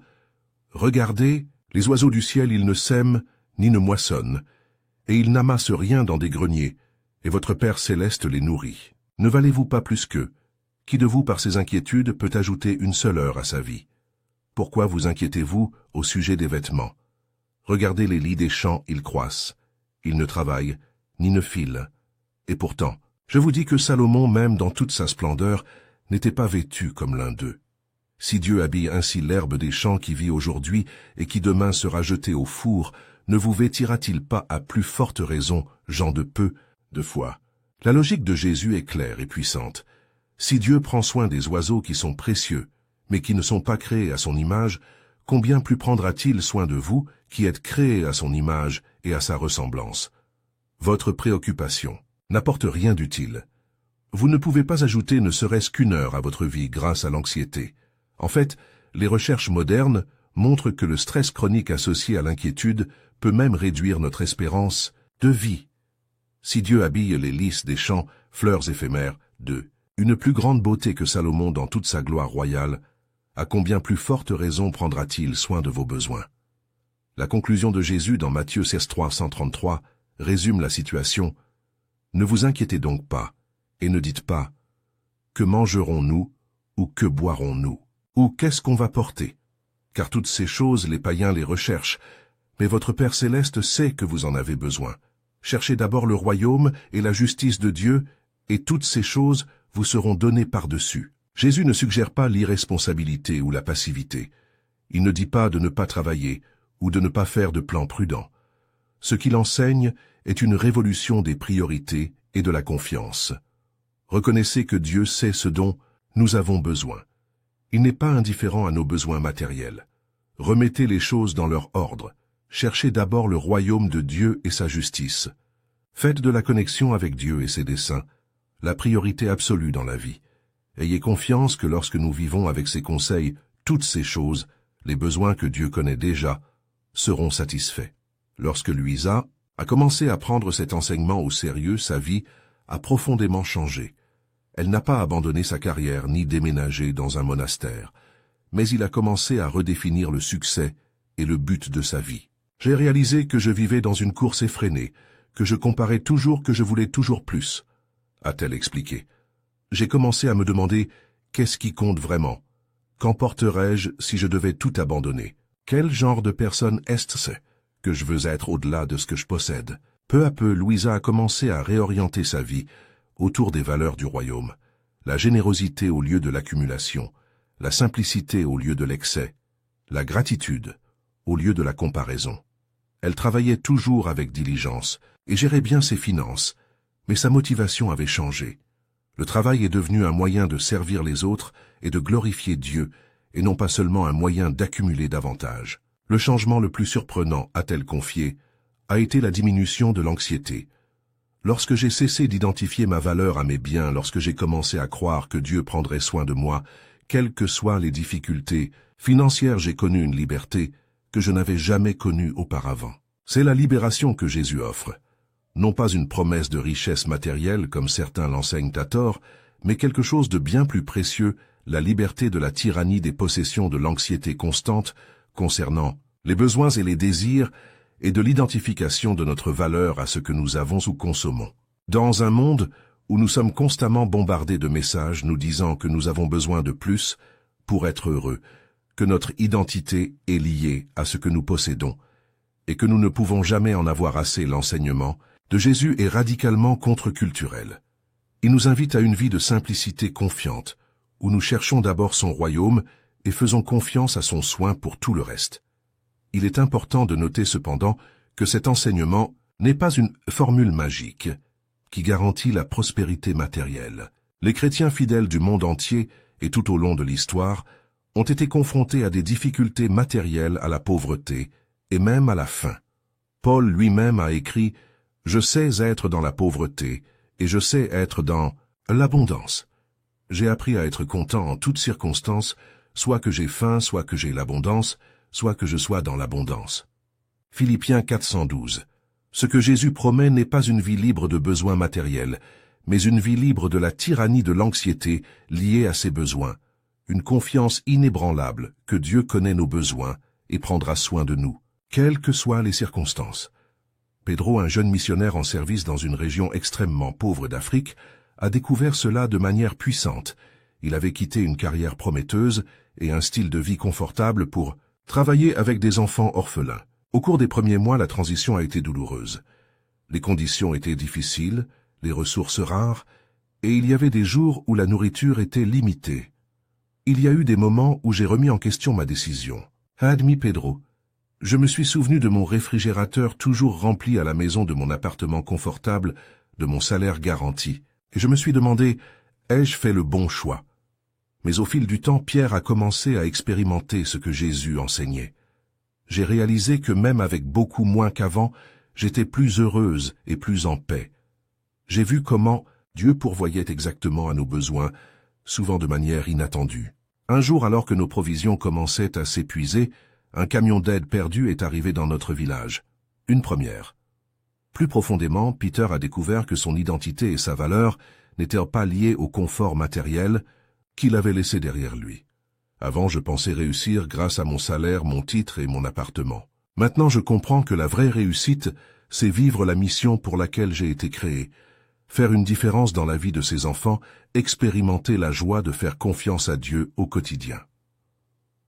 « Regardez, les oiseaux du ciel, ils ne sèment ni ne moissonnent, et ils n'amassent rien dans des greniers, et votre Père céleste les nourrit. Ne valez-vous pas plus qu'eux? Qui de vous, par ses inquiétudes, peut ajouter une seule heure à sa vie? Pourquoi vous inquiétez-vous au sujet des vêtements? Regardez les lits des champs, ils croissent. Ils ne travaillent, ni ne filent. Et pourtant, je vous dis que Salomon, même dans toute sa splendeur, n'était pas vêtu comme l'un d'eux. Si Dieu habille ainsi l'herbe des champs qui vit aujourd'hui et qui demain sera jetée au four, ne vous vêtira-t-il pas à plus forte raison, gens de peu de foi? La logique de Jésus est claire et puissante. Si Dieu prend soin des oiseaux qui sont précieux, mais qui ne sont pas créés à son image, combien plus prendra-t-il soin de vous qui êtes créés à son image et à sa ressemblance? Votre préoccupation n'apporte rien d'utile. Vous ne pouvez pas ajouter ne serait-ce qu'une heure à votre vie grâce à l'anxiété. En fait, les recherches modernes montrent que le stress chronique associé à l'inquiétude peut même réduire notre espérance de vie. Si Dieu habille les lys des champs, fleurs éphémères, une plus grande beauté que Salomon dans toute sa gloire royale, à combien plus forte raison prendra-t-il soin de vos besoins? La conclusion de Jésus dans Matthieu 16:133 résume la situation. Ne vous inquiétez donc pas, et ne dites pas « Que mangerons-nous » ou « Que boirons-nous » ou « Qu'est-ce qu'on va porter ?» Car toutes ces choses, les païens les recherchent, mais votre Père céleste sait que vous en avez besoin. Cherchez d'abord le royaume et la justice de Dieu, et toutes ces choses vous seront données par-dessus. Jésus ne suggère pas l'irresponsabilité ou la passivité. Il ne dit pas de ne pas travailler ou de ne pas faire de plans prudents. Ce qu'il enseigne est une révolution des priorités et de la confiance. Reconnaissez que Dieu sait ce dont nous avons besoin. Il n'est pas indifférent à nos besoins matériels. Remettez les choses dans leur ordre. Cherchez d'abord le royaume de Dieu et sa justice. Faites de la connexion avec Dieu et ses desseins la priorité absolue dans la vie. Ayez confiance que lorsque nous vivons avec ses conseils, toutes ces choses, les besoins que Dieu connaît déjà, seront satisfaits. Lorsque Louisa a commencé à prendre cet enseignement au sérieux, sa vie a profondément changé. Elle n'a pas abandonné sa carrière ni déménagé dans un monastère, mais il a commencé à redéfinir le succès et le but de sa vie. J'ai réalisé que je vivais dans une course effrénée, que je comparais toujours, que je voulais toujours plus, a-t-elle expliqué. j'ai commencé à me demander qu'est-ce qui compte vraiment? Qu'emporterais-je si je devais tout abandonner? Quel genre de personne est-ce que je veux être au-delà de ce que je possède? Peu à peu, Louisa a commencé à réorienter sa vie autour des valeurs du royaume. La générosité au lieu de l'accumulation, la simplicité au lieu de l'excès, la gratitude au lieu de la comparaison. Elle travaillait toujours avec diligence et gérait bien ses finances, mais sa motivation avait changé. Le travail est devenu un moyen de servir les autres et de glorifier Dieu, et non pas seulement un moyen d'accumuler davantage. Le changement le plus surprenant, a-t-elle confié, a été la diminution de l'anxiété. Lorsque j'ai cessé d'identifier ma valeur à mes biens, lorsque j'ai commencé à croire que Dieu prendrait soin de moi, quelles que soient les difficultés financières, j'ai connu une liberté que je n'avais jamais connue auparavant. C'est la libération que Jésus offre. Non pas une promesse de richesse matérielle comme certains l'enseignent à tort, mais quelque chose de bien plus précieux, la liberté de la tyrannie des possessions, de l'anxiété constante concernant les besoins et les désirs, et de l'identification de notre valeur à ce que nous avons ou consommons. Dans un monde où nous sommes constamment bombardés de messages nous disant que nous avons besoin de plus pour être heureux, que notre identité est liée à ce que nous possédons, et que nous ne pouvons jamais en avoir assez, l'enseignement de Jésus est radicalement contre-culturel. Il nous invite à une vie de simplicité confiante, où nous cherchons d'abord son royaume et faisons confiance à son soin pour tout le reste. Il est important de noter cependant que cet enseignement n'est pas une formule magique qui garantit la prospérité matérielle. Les chrétiens fidèles du monde entier et tout au long de l'histoire ont été confrontés à des difficultés matérielles, à la pauvreté et même à la faim. Paul lui-même a écrit « Je sais être dans la pauvreté et je sais être dans l'abondance. J'ai appris à être content en toutes circonstances, soit que j'ai faim, soit que j'ai l'abondance, soit que je sois dans l'abondance. » Philippiens 4:12. Ce que Jésus promet n'est pas une vie libre de besoins matériels, mais une vie libre de la tyrannie de l'anxiété liée à ses besoins, une confiance inébranlable que Dieu connaît nos besoins et prendra soin de nous, quelles que soient les circonstances. Pedro, un jeune missionnaire en service dans une région extrêmement pauvre d'Afrique, a découvert cela de manière puissante. Il avait quitté une carrière prometteuse et un style de vie confortable pour travailler avec des enfants orphelins. Au cours des premiers mois, la transition a été douloureuse. Les conditions étaient difficiles, les ressources rares, et il y avait des jours où la nourriture était limitée. Il y a eu des moments où j'ai remis en question ma décision, a admis Pedro. Je me suis souvenu de mon réfrigérateur toujours rempli à la maison, de mon appartement confortable, de mon salaire garanti, et je me suis demandé, ai-je fait le bon choix? Mais au fil du temps, Pierre a commencé à expérimenter ce que Jésus enseignait. J'ai réalisé que même avec beaucoup moins qu'avant, j'étais plus heureuse et plus en paix. J'ai vu comment Dieu pourvoyait exactement à nos besoins, souvent de manière inattendue. Un jour, alors que nos provisions commençaient à s'épuiser, un camion d'aide perdu est arrivé dans notre village. Une première. Plus profondément, Peter a découvert que son identité et sa valeur n'étaient pas liées au confort matériel qu'il avait laissé derrière lui. Avant, je pensais réussir grâce à mon salaire, mon titre et mon appartement. Maintenant, je comprends que la vraie réussite, c'est vivre la mission pour laquelle j'ai été créé, faire une différence dans la vie de ses enfants, expérimenter la joie de faire confiance à Dieu au quotidien.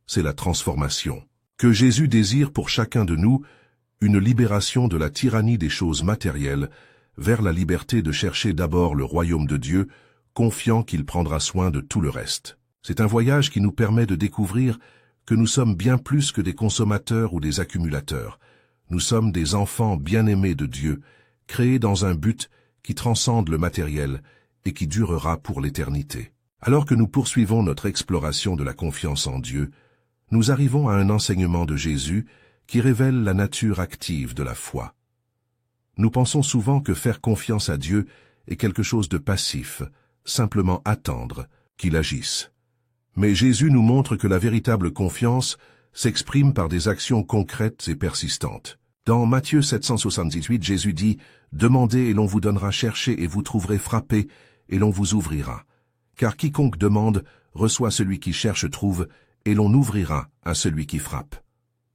C'est la transformation que Jésus désire pour chacun de nous, une libération de la tyrannie des choses matérielles vers la liberté de chercher d'abord le royaume de Dieu, confiant qu'il prendra soin de tout le reste. C'est un voyage qui nous permet de découvrir que nous sommes bien plus que des consommateurs ou des accumulateurs. Nous sommes des enfants bien-aimés de Dieu, créés dans un but qui transcende le matériel et qui durera pour l'éternité. Alors que nous poursuivons notre exploration de la confiance en Dieu, nous arrivons à un enseignement de Jésus qui révèle la nature active de la foi. Nous pensons souvent que faire confiance à Dieu est quelque chose de passif, simplement attendre qu'il agisse. Mais Jésus nous montre que la véritable confiance s'exprime par des actions concrètes et persistantes. Dans Matthieu 778, Jésus dit « Demandez et l'on vous donnera, cherchez et vous trouverez, frappez et l'on vous ouvrira. Car quiconque demande reçoit, celui qui cherche trouve, et l'on ouvrira à celui qui frappe. »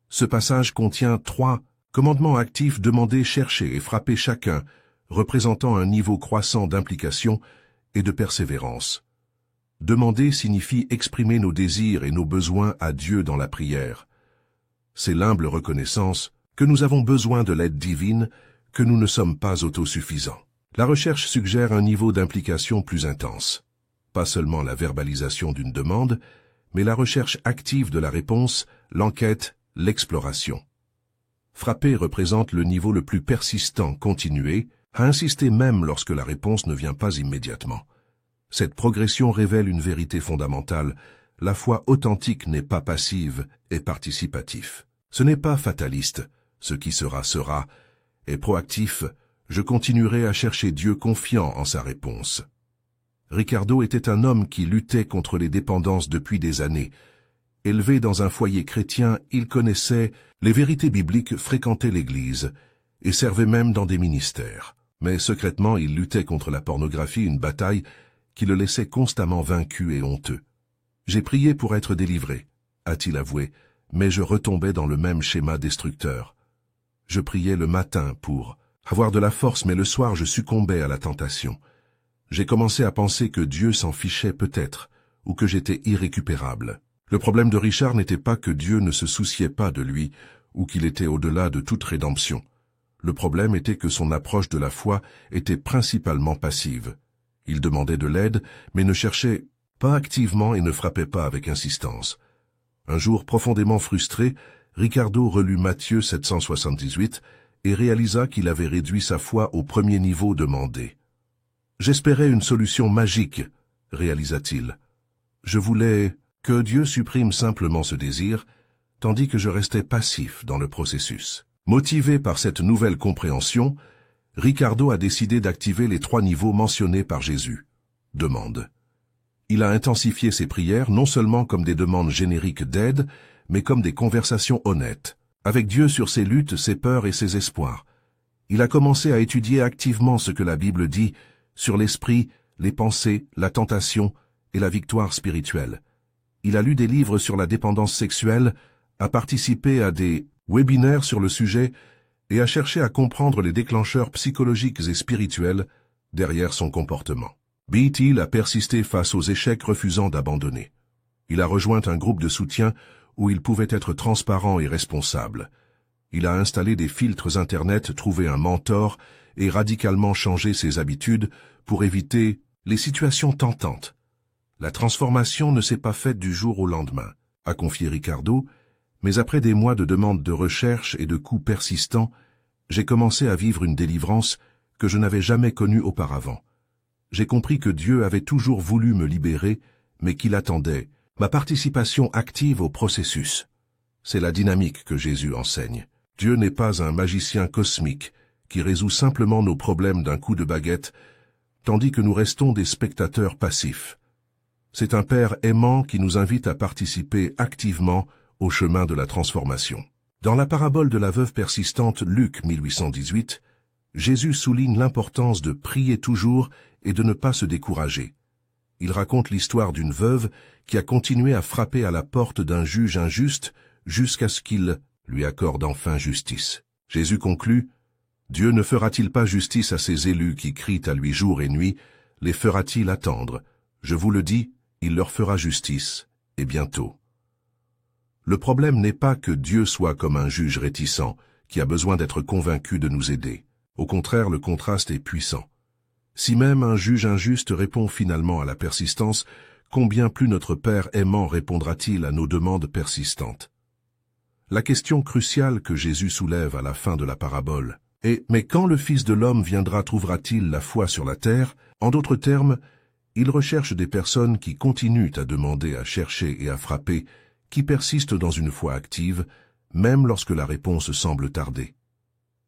Ce passage contient 3 commandements actifs: demander, chercher et frapper, chacun représentant un niveau croissant d'implication et de persévérance. Demander signifie exprimer nos désirs et nos besoins à Dieu dans la prière. C'est l'humble reconnaissance que nous avons besoin de l'aide divine, que nous ne sommes pas autosuffisants. La recherche suggère un niveau d'implication plus intense. Pas seulement la verbalisation d'une demande, mais la recherche active de la réponse, l'enquête, l'exploration. Frapper représente le niveau le plus persistant, continuer, à insister même lorsque la réponse ne vient pas immédiatement. Cette progression révèle une vérité fondamentale. La foi authentique n'est pas passive et participatif. Ce n'est pas fataliste. Ce qui sera, sera. Et proactif, je continuerai à chercher Dieu confiant en sa réponse. Ricardo était un homme qui luttait contre les dépendances depuis des années. Élevé dans un foyer chrétien, il connaissait les vérités bibliques, fréquentait l'Église et servait même dans des ministères. Mais secrètement, il luttait contre la pornographie, une bataille qui le laissait constamment vaincu et honteux. « J'ai prié pour être délivré », a-t-il avoué, mais je retombais dans le même schéma destructeur. Je priais le matin pour avoir de la force, mais le soir je succombais à la tentation. J'ai commencé à penser que Dieu s'en fichait peut-être, ou que j'étais irrécupérable. Le problème de Richard n'était pas que Dieu ne se souciait pas de lui, ou qu'il était au-delà de toute rédemption. Le problème était que son approche de la foi était principalement passive. Il demandait de l'aide, mais ne cherchait pas activement et ne frappait pas avec insistance. Un jour, profondément frustré, Ricardo relut Matthieu 778 et réalisa qu'il avait réduit sa foi au premier niveau demandé. « J'espérais une solution magique », réalisa-t-il. « Je voulais que Dieu supprime simplement ce désir, tandis que je restais passif dans le processus. » Motivé par cette nouvelle compréhension, Ricardo a décidé d'activer les 3 niveaux mentionnés par Jésus. Demande. Il a intensifié ses prières non seulement comme des demandes génériques d'aide, mais comme des conversations honnêtes, avec Dieu sur ses luttes, ses peurs et ses espoirs. Il a commencé à étudier activement ce que la Bible dit sur l'esprit, les pensées, la tentation et la victoire spirituelle. Il a lu des livres sur la dépendance sexuelle, a participé à des webinaires sur le sujet et a cherché à comprendre les déclencheurs psychologiques et spirituels derrière son comportement. B.T. a persisté face aux échecs, refusant d'abandonner. Il a rejoint un groupe de soutien où il pouvait être transparent et responsable. Il a installé des filtres Internet, trouvé un mentor et radicalement changé ses habitudes pour éviter les situations tentantes. La transformation ne s'est pas faite du jour au lendemain, a confié Ricardo, mais après des mois de demandes de recherche et de coups persistants, j'ai commencé à vivre une délivrance que je n'avais jamais connue auparavant. J'ai compris que Dieu avait toujours voulu me libérer, mais qu'il attendait ma participation active au processus. C'est la dynamique que Jésus enseigne. Dieu n'est pas un magicien cosmique qui résout simplement nos problèmes d'un coup de baguette, tandis que nous restons des spectateurs passifs. C'est un Père aimant qui nous invite à participer activement au chemin de la transformation. Dans la parabole de la veuve persistante, Luc 1818, Jésus souligne l'importance de prier toujours et de ne pas se décourager. Il raconte l'histoire d'une veuve qui a continué à frapper à la porte d'un juge injuste jusqu'à ce qu'il lui accorde enfin justice. Jésus conclut, « Dieu ne fera-t-il pas justice à ses élus qui crient à lui jour et nuit? Les fera-t-il attendre? Je vous le dis, il leur fera justice, et bientôt. » Le problème n'est pas que Dieu soit comme un juge réticent, qui a besoin d'être convaincu de nous aider. Au contraire, le contraste est puissant. Si même un juge injuste répond finalement à la persistance, combien plus notre Père aimant répondra-t-il à nos demandes persistantes? La question cruciale que Jésus soulève à la fin de la parabole est « Mais quand le Fils de l'homme viendra, trouvera-t-il la foi sur la terre ?» En d'autres termes, il recherche des personnes qui continuent à demander, à chercher et à frapper, qui persistent dans une foi active, même lorsque la réponse semble tarder.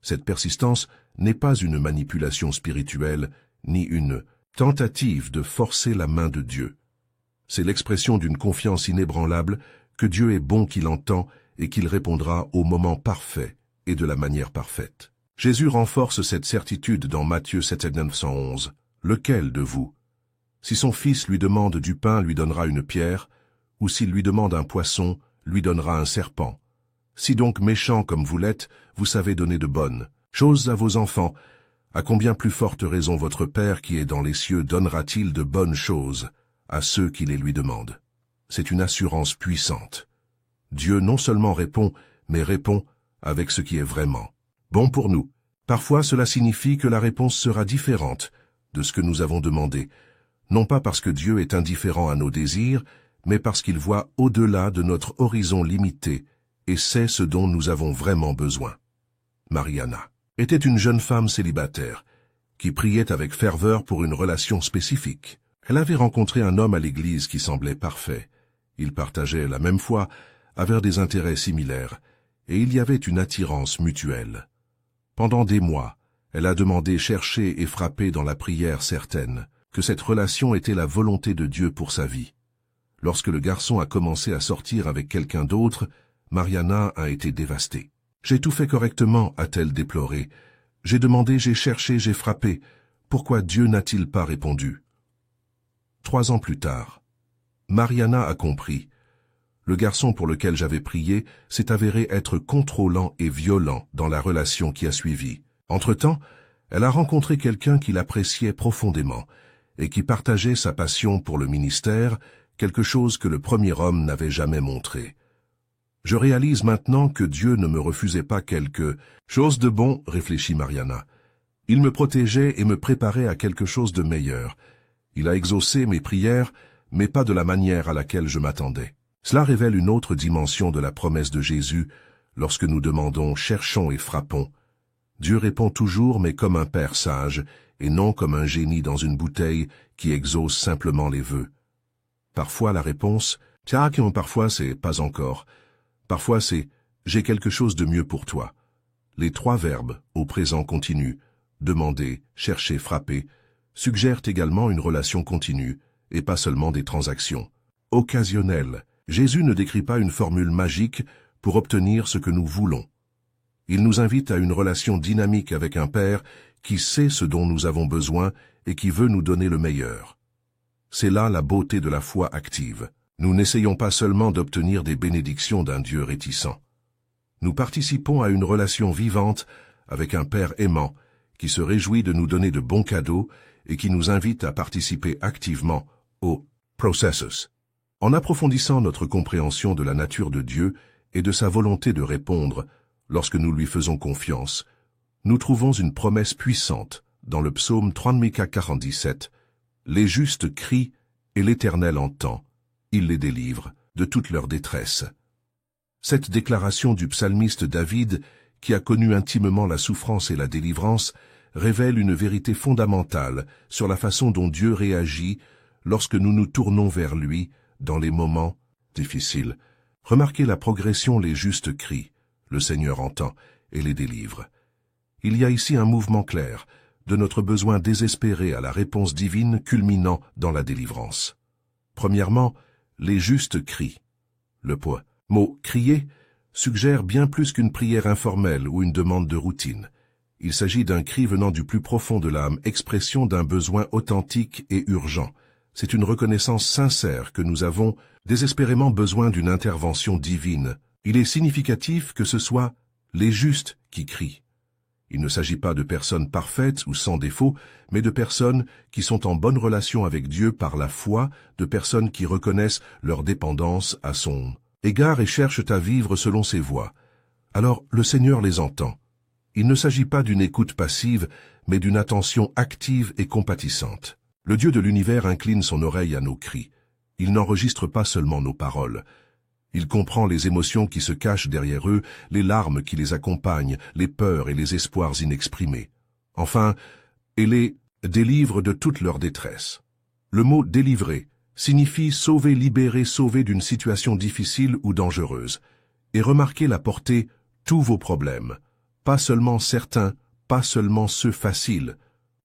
Cette persistance n'est pas une manipulation spirituelle, ni une tentative de forcer la main de Dieu. C'est l'expression d'une confiance inébranlable que Dieu est bon qu'il entend et qu'il répondra au moment parfait et de la manière parfaite. Jésus renforce cette certitude dans Matthieu 7,911. « Lequel de vous, si son fils lui demande du pain, lui donnera une pierre, ou s'il lui demande un poisson, lui donnera un serpent? Si donc méchant comme vous l'êtes, vous savez donner de bonnes choses à vos enfants, À combien plus forte raison votre Père qui est dans les cieux donnera-t-il de bonnes choses à ceux qui les lui demandent? C'est une assurance puissante. Dieu non seulement répond, mais répond avec ce qui est vraiment bon pour nous. Parfois, cela signifie que la réponse sera différente de ce que nous avons demandé, non pas parce que Dieu est indifférent à nos désirs, mais parce qu'il voit au-delà de notre horizon limité et sait ce dont nous avons vraiment besoin. Mariana était une jeune femme célibataire qui priait avec ferveur pour une relation spécifique. Elle avait rencontré un homme à l'église qui semblait parfait. Ils partageaient la même foi, avaient des intérêts similaires, et il y avait une attirance mutuelle. Pendant des mois, elle a demandé, cherché et frappé dans la prière certaine que cette relation était la volonté de Dieu pour sa vie. Lorsque le garçon a commencé à sortir avec quelqu'un d'autre, Mariana a été dévastée. « J'ai tout fait correctement », a-t-elle déploré. « J'ai demandé, j'ai cherché, j'ai frappé. Pourquoi Dieu n'a-t-il pas répondu ?» 3 ans plus tard, Mariana a compris. Le garçon pour lequel j'avais prié s'est avéré être contrôlant et violent dans la relation qui a suivi. Entre-temps, elle a rencontré quelqu'un qui l'appréciait profondément et qui partageait sa passion pour le ministère, quelque chose que le premier homme n'avait jamais montré. Je réalise maintenant que Dieu ne me refusait pas quelque chose de bon, réfléchit Mariana. Il me protégeait et me préparait à quelque chose de meilleur. Il a exaucé mes prières, mais pas de la manière à laquelle je m'attendais. Cela révèle une autre dimension de la promesse de Jésus. Lorsque nous demandons, cherchons et frappons, Dieu répond toujours, mais comme un père sage, et non comme un génie dans une bouteille qui exauce simplement les vœux. Parfois la réponse, tiens, parfois c'est pas encore. Parfois c'est, j'ai quelque chose de mieux pour toi. Les 3 verbes, au présent continu, demander, chercher, frapper, suggèrent également une relation continue, et pas seulement des transactions. Occasionnelles. Jésus ne décrit pas une formule magique pour obtenir ce que nous voulons. Il nous invite à une relation dynamique avec un Père qui sait ce dont nous avons besoin et qui veut nous donner le meilleur. C'est là la beauté de la foi active. Nous n'essayons pas seulement d'obtenir des bénédictions d'un Dieu réticent. Nous participons à une relation vivante avec un Père aimant qui se réjouit de nous donner de bons cadeaux et qui nous invite à participer activement au processus. En approfondissant notre compréhension de la nature de Dieu et de sa volonté de répondre lorsque nous lui faisons confiance, nous trouvons une promesse puissante dans le psaume 34:47. Les justes crient et l'Éternel entend. Il les délivre de toute leur détresse. Cette déclaration du psalmiste David, qui a connu intimement la souffrance et la délivrance, révèle une vérité fondamentale sur la façon dont Dieu réagit lorsque nous nous tournons vers lui dans les moments difficiles. Remarquez la progression, les justes crient, le Seigneur entend et les délivre. Il y a ici un mouvement clair de notre besoin désespéré à la réponse divine culminant dans la délivrance. Premièrement, les justes crient. Le mot « crier » suggère bien plus qu'une prière informelle ou une demande de routine. Il s'agit d'un cri venant du plus profond de l'âme, expression d'un besoin authentique et urgent. C'est une reconnaissance sincère que nous avons désespérément besoin d'une intervention divine. Il est significatif que ce soit les justes qui crient. Il ne s'agit pas de personnes parfaites ou sans défaut, mais de personnes qui sont en bonne relation avec Dieu par la foi, de personnes qui reconnaissent leur dépendance à son égard et cherchent à vivre selon ses voies. Alors le Seigneur les entend. Il ne s'agit pas d'une écoute passive, mais d'une attention active et compatissante. Le Dieu de l'univers incline son oreille à nos cris. Il n'enregistre pas seulement nos paroles. Il comprend les émotions qui se cachent derrière eux, les larmes qui les accompagnent, les peurs et les espoirs inexprimés. Enfin, il les délivre de toute leur détresse. Le mot « délivrer » signifie sauver, libérer, sauver d'une situation difficile ou dangereuse. Et remarquez la portée « tous vos problèmes ». Pas seulement certains, pas seulement ceux faciles.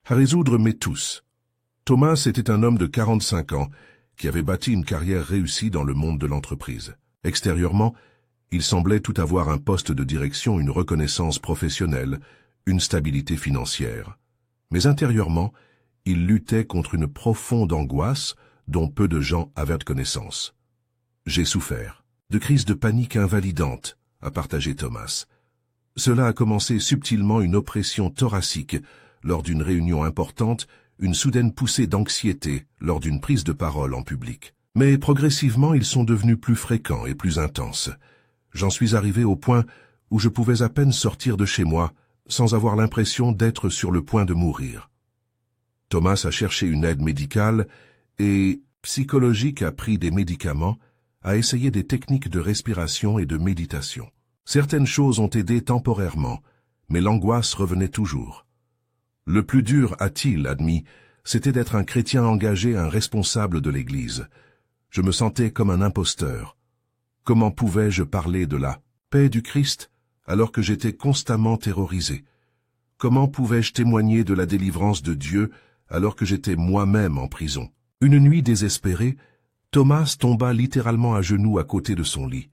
À résoudre, mais tous. Thomas était un homme de 45 ans qui avait bâti une carrière réussie dans le monde de l'entreprise. Extérieurement, il semblait tout avoir: un poste de direction, une reconnaissance professionnelle, une stabilité financière. Mais intérieurement, il luttait contre une profonde angoisse dont peu de gens avaient connaissance. « J'ai souffert de crises de panique invalidantes », a partagé Thomas. Cela a commencé subtilement, une oppression thoracique, lors d'une réunion importante, une soudaine poussée d'anxiété lors d'une prise de parole en public. Mais progressivement, ils sont devenus plus fréquents et plus intenses. J'en suis arrivé au point où je pouvais à peine sortir de chez moi sans avoir l'impression d'être sur le point de mourir. Thomas a cherché une aide médicale et psychologique, a pris des médicaments, a essayé des techniques de respiration et de méditation. Certaines choses ont aidé temporairement, mais l'angoisse revenait toujours. Le plus dur, a-t-il admis, c'était d'être un chrétien engagé, un responsable de l'Église. Je me sentais comme un imposteur. Comment pouvais-je parler de la paix du Christ alors que j'étais constamment terrorisé? Comment pouvais-je témoigner de la délivrance de Dieu alors que j'étais moi-même en prison? Une nuit désespérée, Thomas tomba littéralement à genoux à côté de son lit.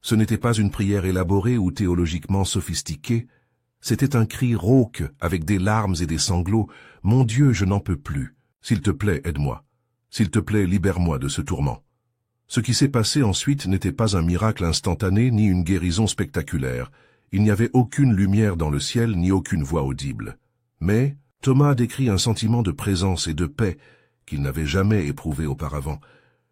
Ce n'était pas une prière élaborée ou théologiquement sophistiquée, c'était un cri rauque avec des larmes et des sanglots. « Mon Dieu, je n'en peux plus. S'il te plaît, aide-moi. S'il te plaît, libère-moi de ce tourment. » Ce qui s'est passé ensuite n'était pas un miracle instantané ni une guérison spectaculaire. Il n'y avait aucune lumière dans le ciel ni aucune voix audible. Mais Thomas décrit un sentiment de présence et de paix qu'il n'avait jamais éprouvé auparavant,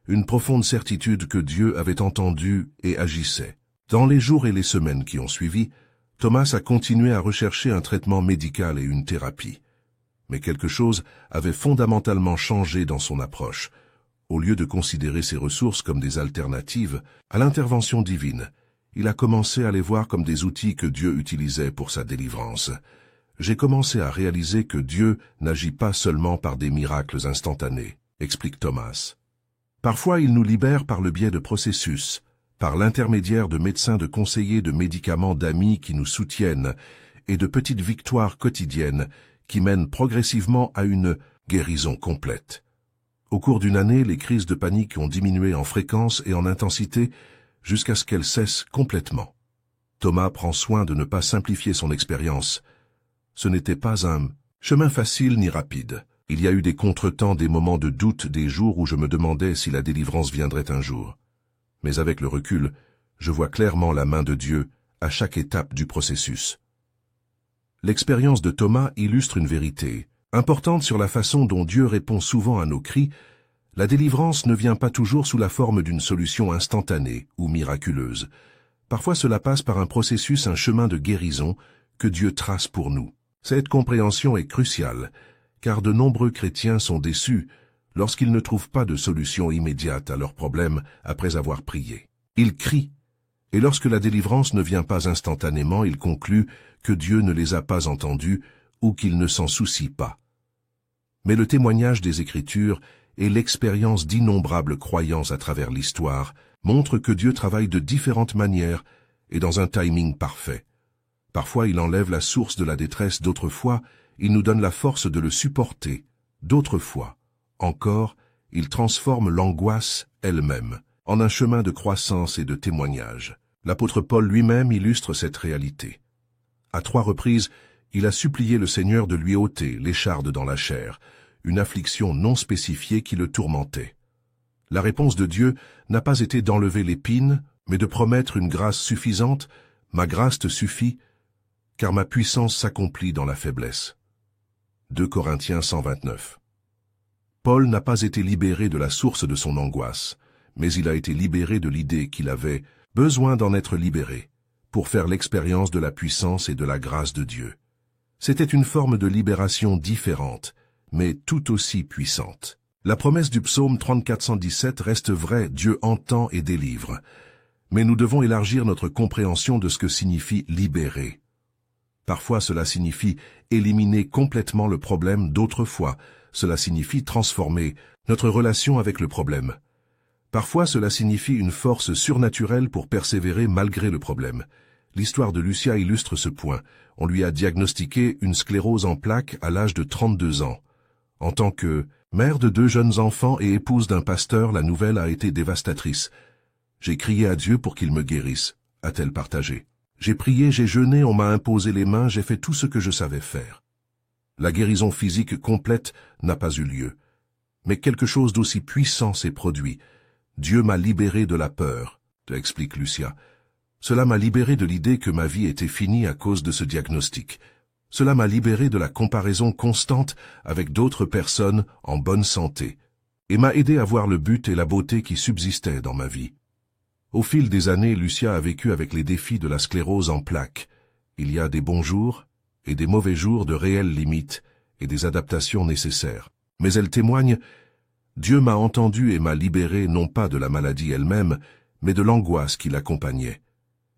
une profonde certitude que Dieu avait entendu et agissait. Dans les jours et les semaines qui ont suivi, Thomas a continué à rechercher un traitement médical et une thérapie. Mais quelque chose avait fondamentalement changé dans son approche. Au lieu de considérer ses ressources comme des alternatives à l'intervention divine, il a commencé à les voir comme des outils que Dieu utilisait pour sa délivrance. J'ai commencé à réaliser que Dieu n'agit pas seulement par des miracles instantanés, explique Thomas. Parfois, il nous libère par le biais de processus, par l'intermédiaire de médecins, de conseillers, de médicaments, d'amis qui nous soutiennent et de petites victoires quotidiennes qui mènent progressivement à une guérison complète. Au cours d'une année, les crises de panique ont diminué en fréquence et en intensité jusqu'à ce qu'elles cessent complètement. Thomas prend soin de ne pas simplifier son expérience. Ce n'était pas un chemin facile ni rapide. Il y a eu des contretemps, des moments de doute, des jours où je me demandais si la délivrance viendrait un jour. Mais avec le recul, je vois clairement la main de Dieu à chaque étape du processus. L'expérience de Thomas illustre une vérité importante sur la façon dont Dieu répond souvent à nos cris. La délivrance ne vient pas toujours sous la forme d'une solution instantanée ou miraculeuse. Parfois cela passe par un processus, un chemin de guérison que Dieu trace pour nous. Cette compréhension est cruciale, car de nombreux chrétiens sont déçus lorsqu'ils ne trouvent pas de solution immédiate à leurs problèmes après avoir prié. Ils crient, et lorsque la délivrance ne vient pas instantanément, ils concluent que Dieu ne les a pas entendus ou qu'il ne s'en soucie pas. Mais le témoignage des Écritures et l'expérience d'innombrables croyants à travers l'histoire montrent que Dieu travaille de différentes manières et dans un timing parfait. Parfois, il enlève la source de la détresse, d'autres fois, il nous donne la force de le supporter, d'autres fois, encore, il transforme l'angoisse elle-même en un chemin de croissance et de témoignage. L'apôtre Paul lui-même illustre cette réalité. À 3 reprises, il a supplié le Seigneur de lui ôter l'écharde dans la chair, une affliction non spécifiée qui le tourmentait. La réponse de Dieu n'a pas été d'enlever l'épine, mais de promettre une grâce suffisante. « Ma grâce te suffit, car ma puissance s'accomplit dans la faiblesse. » 2 Corinthiens 129. Paul n'a pas été libéré de la source de son angoisse, mais il a été libéré de l'idée qu'il avait besoin d'en être libéré, pour faire l'expérience de la puissance et de la grâce de Dieu. C'était une forme de libération différente, mais tout aussi puissante. La promesse du psaume 34:117 reste vraie, Dieu entend et délivre. Mais nous devons élargir notre compréhension de ce que signifie libérer. Parfois cela signifie éliminer complètement le problème, d'autres fois cela signifie transformer notre relation avec le problème. Parfois cela signifie une force surnaturelle pour persévérer malgré le problème. L'histoire de Lucia illustre ce point. On lui a diagnostiqué une sclérose en plaques à l'âge de 32 ans. En tant que mère de 2 jeunes enfants et épouse d'un pasteur, la nouvelle a été dévastatrice. « J'ai crié à Dieu pour qu'il me guérisse », a-t-elle partagé. « J'ai prié, j'ai jeûné, on m'a imposé les mains, j'ai fait tout ce que je savais faire. » La guérison physique complète n'a pas eu lieu. Mais quelque chose d'aussi puissant s'est produit. « Dieu m'a libéré de la peur », explique Lucia. Cela m'a libéré de l'idée que ma vie était finie à cause de ce diagnostic. Cela m'a libéré de la comparaison constante avec d'autres personnes en bonne santé et m'a aidé à voir le but et la beauté qui subsistaient dans ma vie. Au fil des années, Lucia a vécu avec les défis de la sclérose en plaques. Il y a des bons jours et des mauvais jours, de réelles limites et des adaptations nécessaires. Mais elle témoigne: Dieu m'a entendu et m'a libéré non pas de la maladie elle-même, mais de l'angoisse qui l'accompagnait.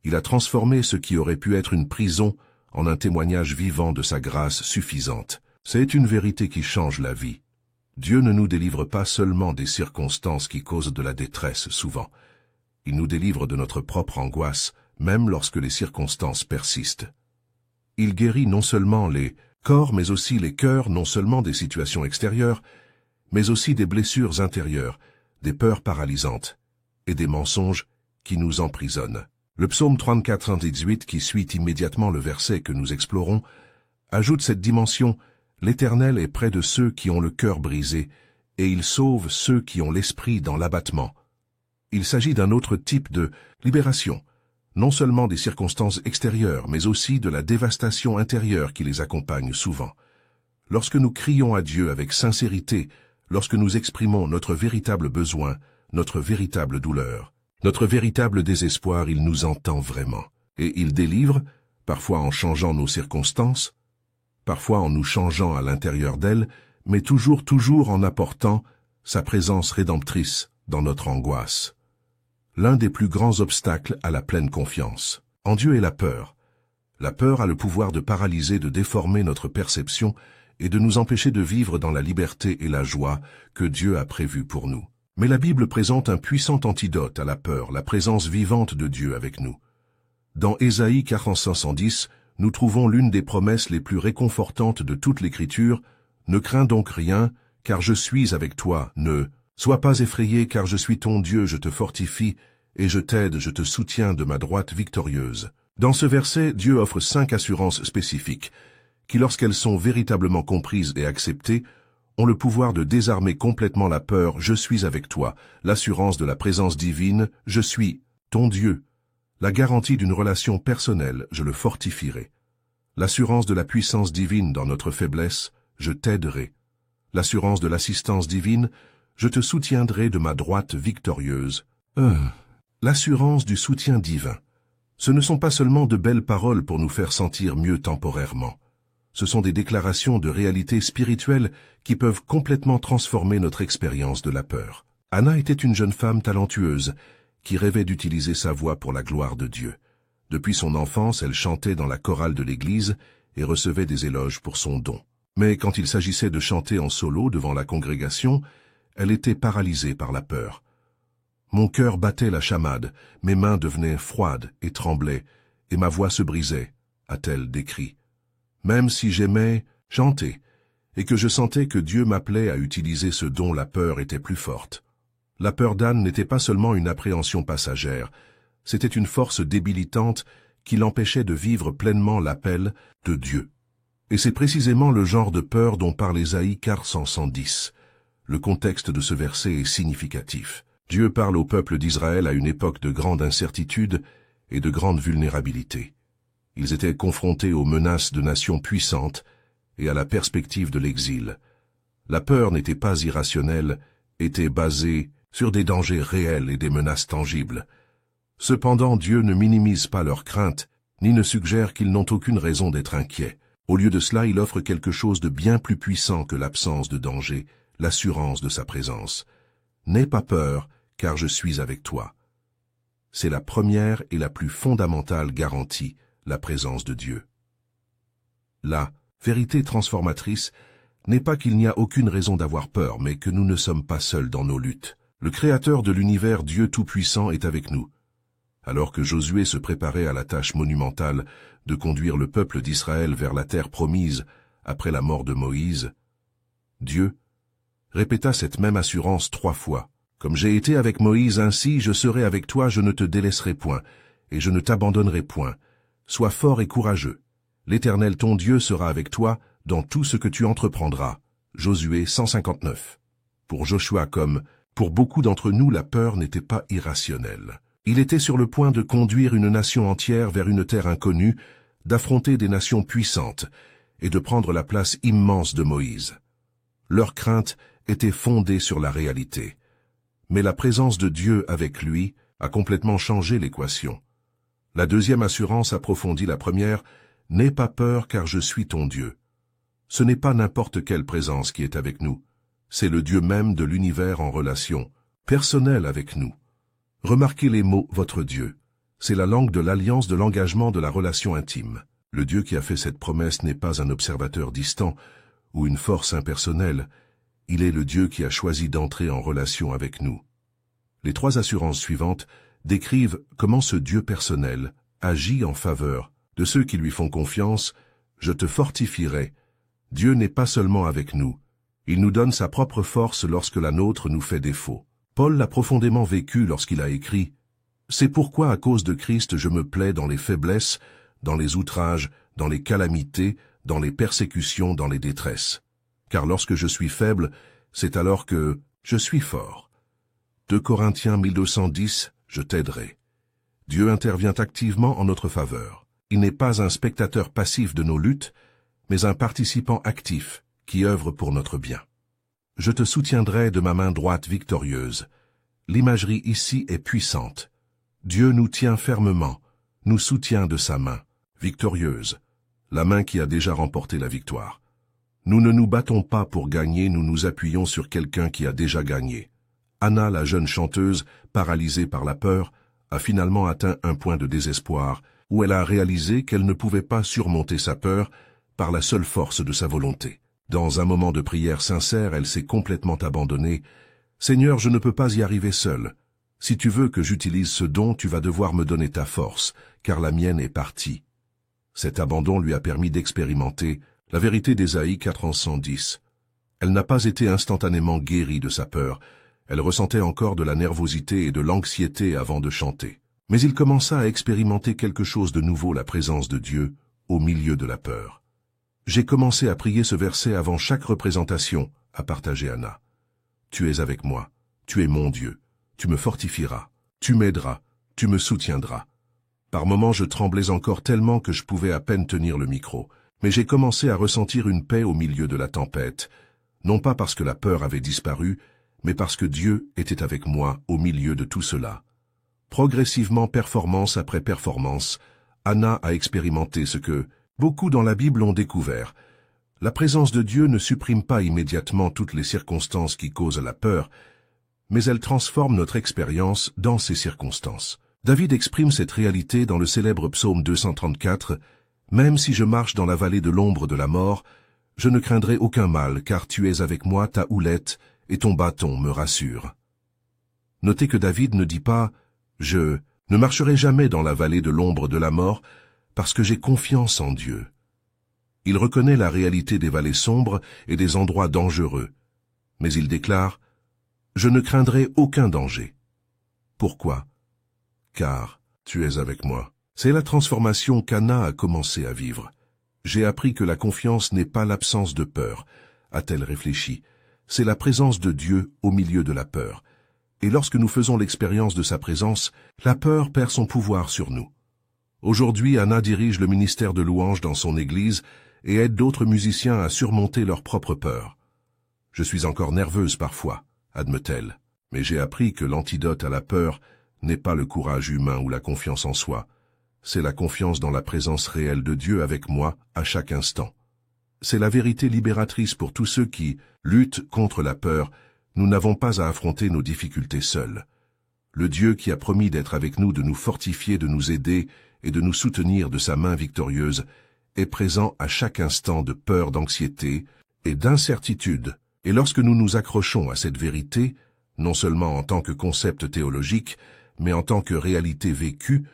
Il a transformé ce qui aurait pu être une prison en un témoignage vivant de sa grâce suffisante. C'est une vérité qui change la vie. Dieu ne nous délivre pas seulement des circonstances qui causent de la détresse souvent. Il nous délivre de notre propre angoisse, même lorsque les circonstances persistent. Il guérit non seulement les corps, mais aussi les cœurs, non seulement des situations extérieures, mais aussi des blessures intérieures, des peurs paralysantes et des mensonges qui nous emprisonnent. Le psaume 34:18, qui suit immédiatement le verset que nous explorons, ajoute cette dimension: l'Éternel est près de ceux qui ont le cœur brisé, et il sauve ceux qui ont l'esprit dans l'abattement. Il s'agit d'un autre type de libération, non seulement des circonstances extérieures, mais aussi de la dévastation intérieure qui les accompagne souvent. Lorsque nous crions à Dieu avec sincérité, lorsque nous exprimons notre véritable besoin, notre véritable douleur, notre véritable désespoir, il nous entend vraiment. Et il délivre, parfois en changeant nos circonstances, parfois en nous changeant à l'intérieur d'elles, mais toujours en apportant sa présence rédemptrice dans notre angoisse. L'un des plus grands obstacles à la pleine confiance en Dieu est la peur. La peur a le pouvoir de paralyser, de déformer notre perception et de nous empêcher de vivre dans la liberté et la joie que Dieu a prévues pour nous. Mais la Bible présente un puissant antidote à la peur, la présence vivante de Dieu avec nous. Dans Ésaïe 45:10, nous trouvons l'une des promesses les plus réconfortantes de toute l'Écriture: « Ne crains donc rien, car je suis avec toi. Ne sois pas effrayé, car je suis ton Dieu, je te fortifie, et je t'aide, je te soutiens de ma droite victorieuse. » Dans ce verset, Dieu offre 5 assurances spécifiques, qui, lorsqu'elles sont véritablement comprises et acceptées, ont le pouvoir de désarmer complètement la peur. Je suis avec toi, l'assurance de la présence divine, je suis ton Dieu, la garantie d'une relation personnelle, je le fortifierai, l'assurance de la puissance divine dans notre faiblesse, je t'aiderai, l'assurance de l'assistance divine, je te soutiendrai de ma droite victorieuse. L'assurance du soutien divin. Ce ne sont pas seulement de belles paroles pour nous faire sentir mieux temporairement. Ce sont des déclarations de réalité spirituelle qui peuvent complètement transformer notre expérience de la peur. Anna était une jeune femme talentueuse qui rêvait d'utiliser sa voix pour la gloire de Dieu. Depuis son enfance, elle chantait dans la chorale de l'église et recevait des éloges pour son don. Mais quand il s'agissait de chanter en solo devant la congrégation, elle était paralysée par la peur. « Mon cœur battait la chamade, mes mains devenaient froides et tremblaient, et ma voix se brisait », a-t-elle décrit. Même si j'aimais chanter et que je sentais que Dieu m'appelait à utiliser ce don, la peur était plus forte. La peur d'Anne n'était pas seulement une appréhension passagère, c'était une force débilitante qui l'empêchait de vivre pleinement l'appel de Dieu. Et c'est précisément le genre de peur dont parle Ésaïe 45:10. Le contexte de ce verset est significatif. Dieu parle au peuple d'Israël à une époque de grande incertitude et de grande vulnérabilité. Ils étaient confrontés aux menaces de nations puissantes et à la perspective de l'exil. La peur n'était pas irrationnelle, était basée sur des dangers réels et des menaces tangibles. Cependant, Dieu ne minimise pas leurs craintes, ni ne suggère qu'ils n'ont aucune raison d'être inquiets. Au lieu de cela, il offre quelque chose de bien plus puissant que l'absence de danger, l'assurance de sa présence. « N'aie pas peur, car je suis avec toi. » C'est la première et la plus fondamentale garantie, la présence de Dieu. La vérité transformatrice n'est pas qu'il n'y a aucune raison d'avoir peur, mais que nous ne sommes pas seuls dans nos luttes. Le Créateur de l'univers, Dieu Tout-Puissant, est avec nous. Alors que Josué se préparait à la tâche monumentale de conduire le peuple d'Israël vers la terre promise après la mort de Moïse, Dieu répéta cette même assurance 3 fois. « Comme j'ai été avec Moïse, ainsi je serai avec toi, je ne te délaisserai point, et je ne t'abandonnerai point. Sois fort et courageux. L'Éternel ton Dieu sera avec toi dans tout ce que tu entreprendras. » Josué 159. Pour Joshua comme pour beaucoup d'entre nous, la peur n'était pas irrationnelle. Il était sur le point de conduire une nation entière vers une terre inconnue, d'affronter des nations puissantes, et de prendre la place immense de Moïse. Leur crainte était fondée sur la réalité. Mais la présence de Dieu avec lui a complètement changé l'équation. La deuxième assurance approfondit la première, « N'aie pas peur car je suis ton Dieu ». Ce n'est pas n'importe quelle présence qui est avec nous. C'est le Dieu même de l'univers en relation, personnel avec nous. Remarquez les mots « votre Dieu ». C'est la langue de l'alliance, de l'engagement, de la relation intime. Le Dieu qui a fait cette promesse n'est pas un observateur distant ou une force impersonnelle. Il est le Dieu qui a choisi d'entrer en relation avec nous. Les trois assurances suivantes décrivent comment ce Dieu personnel agit en faveur de ceux qui lui font confiance. Je te fortifierai. Dieu n'est pas seulement avec nous. Il nous donne sa propre force lorsque la nôtre nous fait défaut. Paul l'a profondément vécu lorsqu'il a écrit « C'est pourquoi à cause de Christ je me plais dans les faiblesses, dans les outrages, dans les calamités, dans les persécutions, dans les détresses. Car lorsque je suis faible, c'est alors que je suis fort. » 2 Corinthiens 1210, je t'aiderai. Dieu intervient activement en notre faveur. Il n'est pas un spectateur passif de nos luttes, mais un participant actif qui œuvre pour notre bien. Je te soutiendrai de ma main droite victorieuse. L'imagerie ici est puissante. Dieu nous tient fermement, nous soutient de sa main, victorieuse, la main qui a déjà remporté la victoire. Nous ne nous battons pas pour gagner, nous nous appuyons sur quelqu'un qui a déjà gagné. Anna, la jeune chanteuse, paralysée par la peur, a finalement atteint un point de désespoir où elle a réalisé qu'elle ne pouvait pas surmonter sa peur par la seule force de sa volonté. Dans un moment de prière sincère, elle s'est complètement abandonnée. « Seigneur, je ne peux pas y arriver seule. Si tu veux que j'utilise ce don, tu vas devoir me donner ta force, car la mienne est partie. » Cet abandon lui a permis d'expérimenter la vérité d'Ésaïe 4:110. Elle n'a pas été instantanément guérie de sa peur. Elle ressentait encore de la nervosité et de l'anxiété avant de chanter. Mais il commença à expérimenter quelque chose de nouveau, la présence de Dieu, au milieu de la peur. « J'ai commencé à prier ce verset avant chaque représentation, » a partagé Anna. « Tu es avec moi, tu es mon Dieu, tu me fortifieras, tu m'aideras, tu me soutiendras. » Par moments je tremblais encore tellement que je pouvais à peine tenir le micro, mais j'ai commencé à ressentir une paix au milieu de la tempête, non pas parce que la peur avait disparu, mais parce que Dieu était avec moi au milieu de tout cela. Progressivement, performance après performance, Anna a expérimenté ce que beaucoup dans la Bible ont découvert. La présence de Dieu ne supprime pas immédiatement toutes les circonstances qui causent la peur, mais elle transforme notre expérience dans ces circonstances. David exprime cette réalité dans le célèbre psaume 234, « Même si je marche dans la vallée de l'ombre de la mort, je ne craindrai aucun mal, car tu es avec moi, ta houlette et ton bâton me rassurent. » Notez que David ne dit pas « Je ne marcherai jamais dans la vallée de l'ombre de la mort, parce que j'ai confiance en Dieu. » Il reconnaît la réalité des vallées sombres et des endroits dangereux, mais il déclare « Je ne craindrai aucun danger. » Pourquoi? Car tu es avec moi. C'est la transformation qu'Anna a commencé à vivre. J'ai appris que la confiance n'est pas l'absence de peur, a-t-elle réfléchi. C'est la présence de Dieu au milieu de la peur. Et lorsque nous faisons l'expérience de sa présence, la peur perd son pouvoir sur nous. Aujourd'hui, Anna dirige le ministère de louange dans son église et aide d'autres musiciens à surmonter leur propre peur. Je suis encore nerveuse parfois, admet-elle, mais j'ai appris que l'antidote à la peur n'est pas le courage humain ou la confiance en soi, c'est la confiance dans la présence réelle de Dieu avec moi à chaque instant. C'est la vérité libératrice pour tous ceux qui luttent contre la peur. Nous n'avons pas à affronter nos difficultés seuls. Le Dieu qui a promis d'être avec nous, de nous fortifier, de nous aider et de nous soutenir de sa main victorieuse, est présent à chaque instant de peur, d'anxiété et d'incertitude. Et lorsque nous nous accrochons à cette vérité, non seulement en tant que concept théologique, mais en tant que réalité vécue,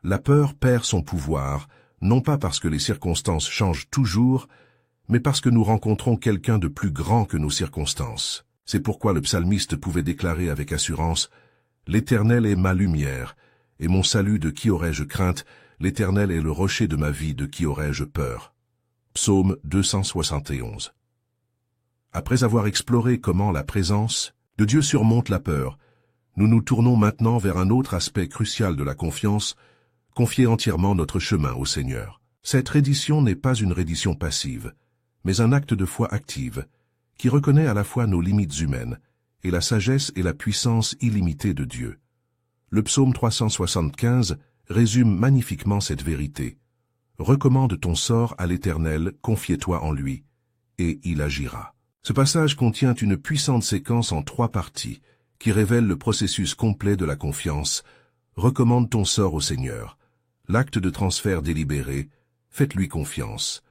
la peur perd son pouvoir, non pas parce que les circonstances changent toujours, mais parce que nous rencontrons quelqu'un de plus grand que nos circonstances. C'est pourquoi le psalmiste pouvait déclarer avec assurance « L'Éternel est ma lumière, et mon salut, de qui aurais-je crainte? L'Éternel est le rocher de ma vie, de qui aurais-je peur ?» Psaume 271. Après avoir exploré comment la présence de Dieu surmonte la peur, nous nous tournons maintenant vers un autre aspect crucial de la confiance, confier entièrement notre chemin au Seigneur. Cette reddition n'est pas une reddition passive, mais un acte de foi active, qui reconnaît à la fois nos limites humaines et la sagesse et la puissance illimitée de Dieu. Le psaume 375 résume magnifiquement cette vérité. Recommande ton sort à l'Éternel, confie-toi en lui, et il agira. Ce passage contient une puissante séquence en 3 parties, qui révèle le processus complet de la confiance. Recommande ton sort au Seigneur. L'acte de transfert délibéré, faites-lui confiance.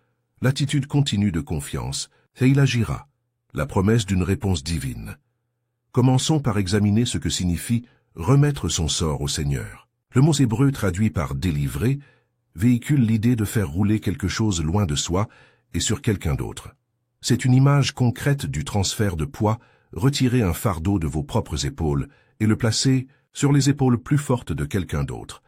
L'attitude continue de confiance, et il agira. La promesse d'une réponse divine. Commençons par examiner ce que signifie remettre son sort au Seigneur. Le mot hébreu traduit par délivrer véhicule l'idée de faire rouler quelque chose loin de soi et sur quelqu'un d'autre. C'est une image concrète du transfert de poids, retirer un fardeau de vos propres épaules et le placer sur les épaules plus fortes de quelqu'un d'autre.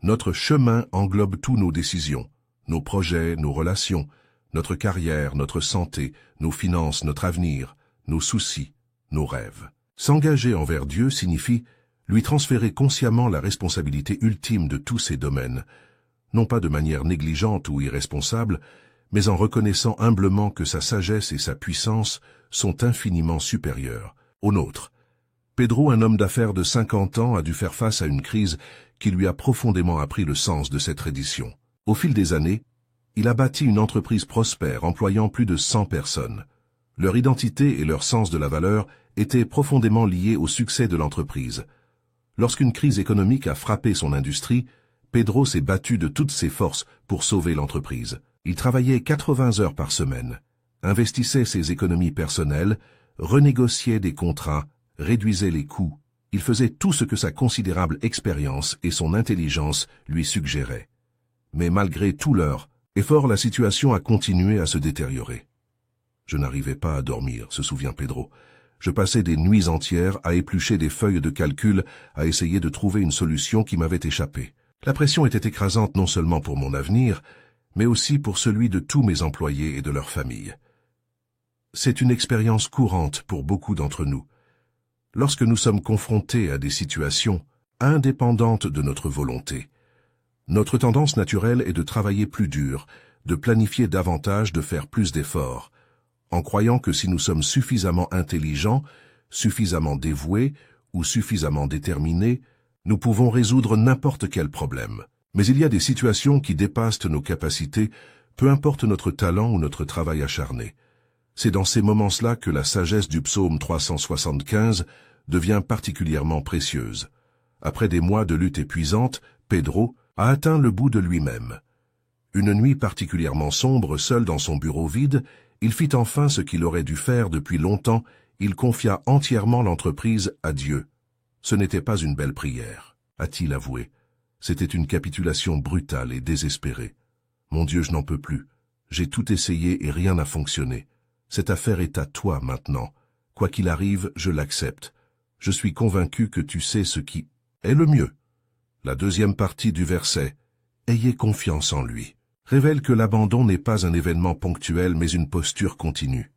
Notre chemin englobe tous nos décisions, nos projets, nos relations, notre carrière, notre santé, nos finances, notre avenir, nos soucis, nos rêves. S'engager envers Dieu signifie lui transférer consciemment la responsabilité ultime de tous ces domaines, non pas de manière négligente ou irresponsable, mais en reconnaissant humblement que sa sagesse et sa puissance sont infiniment supérieures aux nôtres. Pedro, un homme d'affaires de 50 ans, a dû faire face à une crise qui lui a profondément appris le sens de cette reddition. Au fil des années, il a bâti une entreprise prospère employant plus de 100 personnes. Leur identité et leur sens de la valeur étaient profondément liés au succès de l'entreprise. Lorsqu'une crise économique a frappé son industrie, Pedro s'est battu de toutes ses forces pour sauver l'entreprise. Il travaillait 80 heures par semaine, investissait ses économies personnelles, renégociait des contrats, réduisait les coûts. Il faisait tout ce que sa considérable expérience et son intelligence lui suggéraient. Mais malgré tout leur effort, la situation a continué à se détériorer. Je n'arrivais pas à dormir, se souvient Pedro. Je passais des nuits entières à éplucher des feuilles de calcul, à essayer de trouver une solution qui m'avait échappé. La pression était écrasante non seulement pour mon avenir, mais aussi pour celui de tous mes employés et de leurs familles. C'est une expérience courante pour beaucoup d'entre nous. Lorsque nous sommes confrontés à des situations indépendantes de notre volonté, notre tendance naturelle est de travailler plus dur, de planifier davantage, de faire plus d'efforts, en croyant que si nous sommes suffisamment intelligents, suffisamment dévoués ou suffisamment déterminés, nous pouvons résoudre n'importe quel problème. Mais il y a des situations qui dépassent nos capacités, peu importe notre talent ou notre travail acharné. C'est dans ces moments-là que la sagesse du psaume 375 devient particulièrement précieuse. Après des mois de lutte épuisante, Pedro a atteint le bout de lui-même. Une nuit particulièrement sombre, seul dans son bureau vide, il fit enfin ce qu'il aurait dû faire depuis longtemps, il confia entièrement l'entreprise à Dieu. Ce n'était pas une belle prière, a-t-il avoué. C'était une capitulation brutale et désespérée. Mon Dieu, je n'en peux plus. J'ai tout essayé et rien n'a fonctionné. Cette affaire est à toi maintenant. Quoi qu'il arrive, je l'accepte. Je suis convaincu que tu sais ce qui est le mieux. La deuxième partie du verset, « Ayez confiance en lui », révèle que l'abandon n'est pas un événement ponctuel mais une posture continue.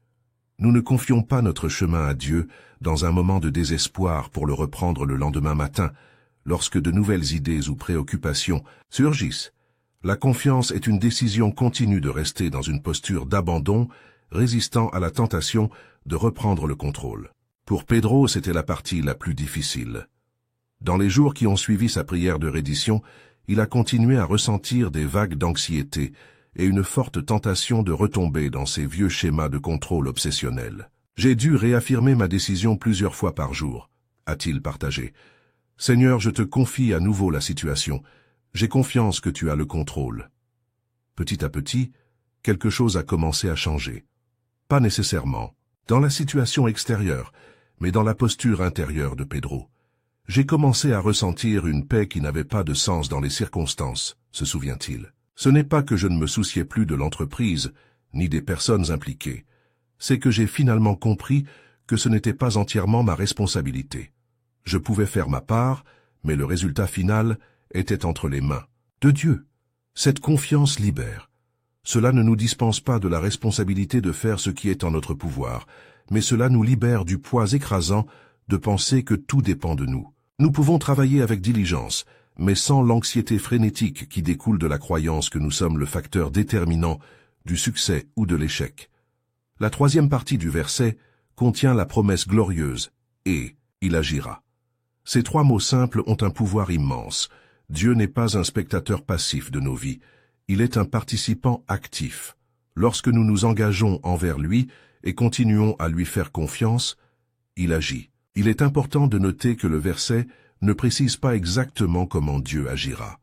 Nous ne confions pas notre chemin à Dieu dans un moment de désespoir pour le reprendre le lendemain matin, lorsque de nouvelles idées ou préoccupations surgissent. La confiance est une décision continue de rester dans une posture d'abandon, résistant à la tentation de reprendre le contrôle. Pour Pedro, c'était la partie la plus difficile. Dans les jours qui ont suivi sa prière de reddition, il a continué à ressentir des vagues d'anxiété et une forte tentation de retomber dans ses vieux schémas de contrôle obsessionnel. « J'ai dû réaffirmer ma décision plusieurs fois par jour », a-t-il partagé. « Seigneur, je te confie à nouveau la situation. J'ai confiance que tu as le contrôle. » Petit à petit, quelque chose a commencé à changer. Pas nécessairement dans la situation extérieure, mais dans la posture intérieure de Pedro. J'ai commencé à ressentir une paix qui n'avait pas de sens dans les circonstances, se souvient-il. Ce n'est pas que je ne me souciais plus de l'entreprise, ni des personnes impliquées. C'est que j'ai finalement compris que ce n'était pas entièrement ma responsabilité. Je pouvais faire ma part, mais le résultat final était entre les mains de Dieu. Cette confiance libère. Cela ne nous dispense pas de la responsabilité de faire ce qui est en notre pouvoir, mais cela nous libère du poids écrasant de penser que tout dépend de nous. Nous pouvons travailler avec diligence, mais sans l'anxiété frénétique qui découle de la croyance que nous sommes le facteur déterminant du succès ou de l'échec. La troisième partie du verset contient la promesse glorieuse « et il agira ». Ces trois mots simples ont un pouvoir immense. Dieu n'est pas un spectateur passif de nos vies, il est un participant actif. Lorsque nous nous engageons envers lui et continuons à lui faire confiance, il agit. Il est important de noter que le verset ne précise pas exactement comment Dieu agira.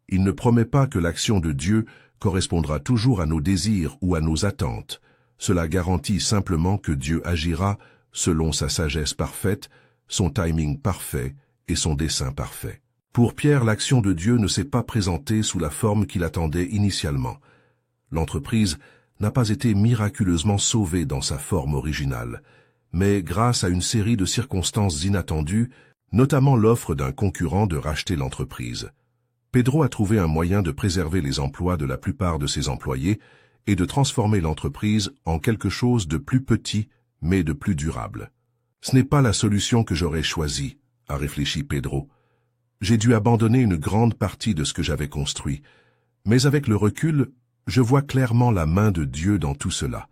Il ne promet pas que l'action de Dieu correspondra toujours à nos désirs ou à nos attentes. Cela garantit simplement que Dieu agira selon sa sagesse parfaite, son timing parfait et son dessein parfait. Pour Pierre, l'action de Dieu ne s'est pas présentée sous la forme qu'il attendait initialement. L'entreprise n'a pas été miraculeusement sauvée dans sa forme originale, mais grâce à une série de circonstances inattendues, notamment l'offre d'un concurrent de racheter l'entreprise. Pedro a trouvé un moyen de préserver les emplois de la plupart de ses employés et de transformer l'entreprise en quelque chose de plus petit, mais de plus durable. Ce n'est pas la solution que j'aurais choisie, a réfléchi Pedro. J'ai dû abandonner une grande partie de ce que j'avais construit, mais avec le recul, je vois clairement la main de Dieu dans tout cela.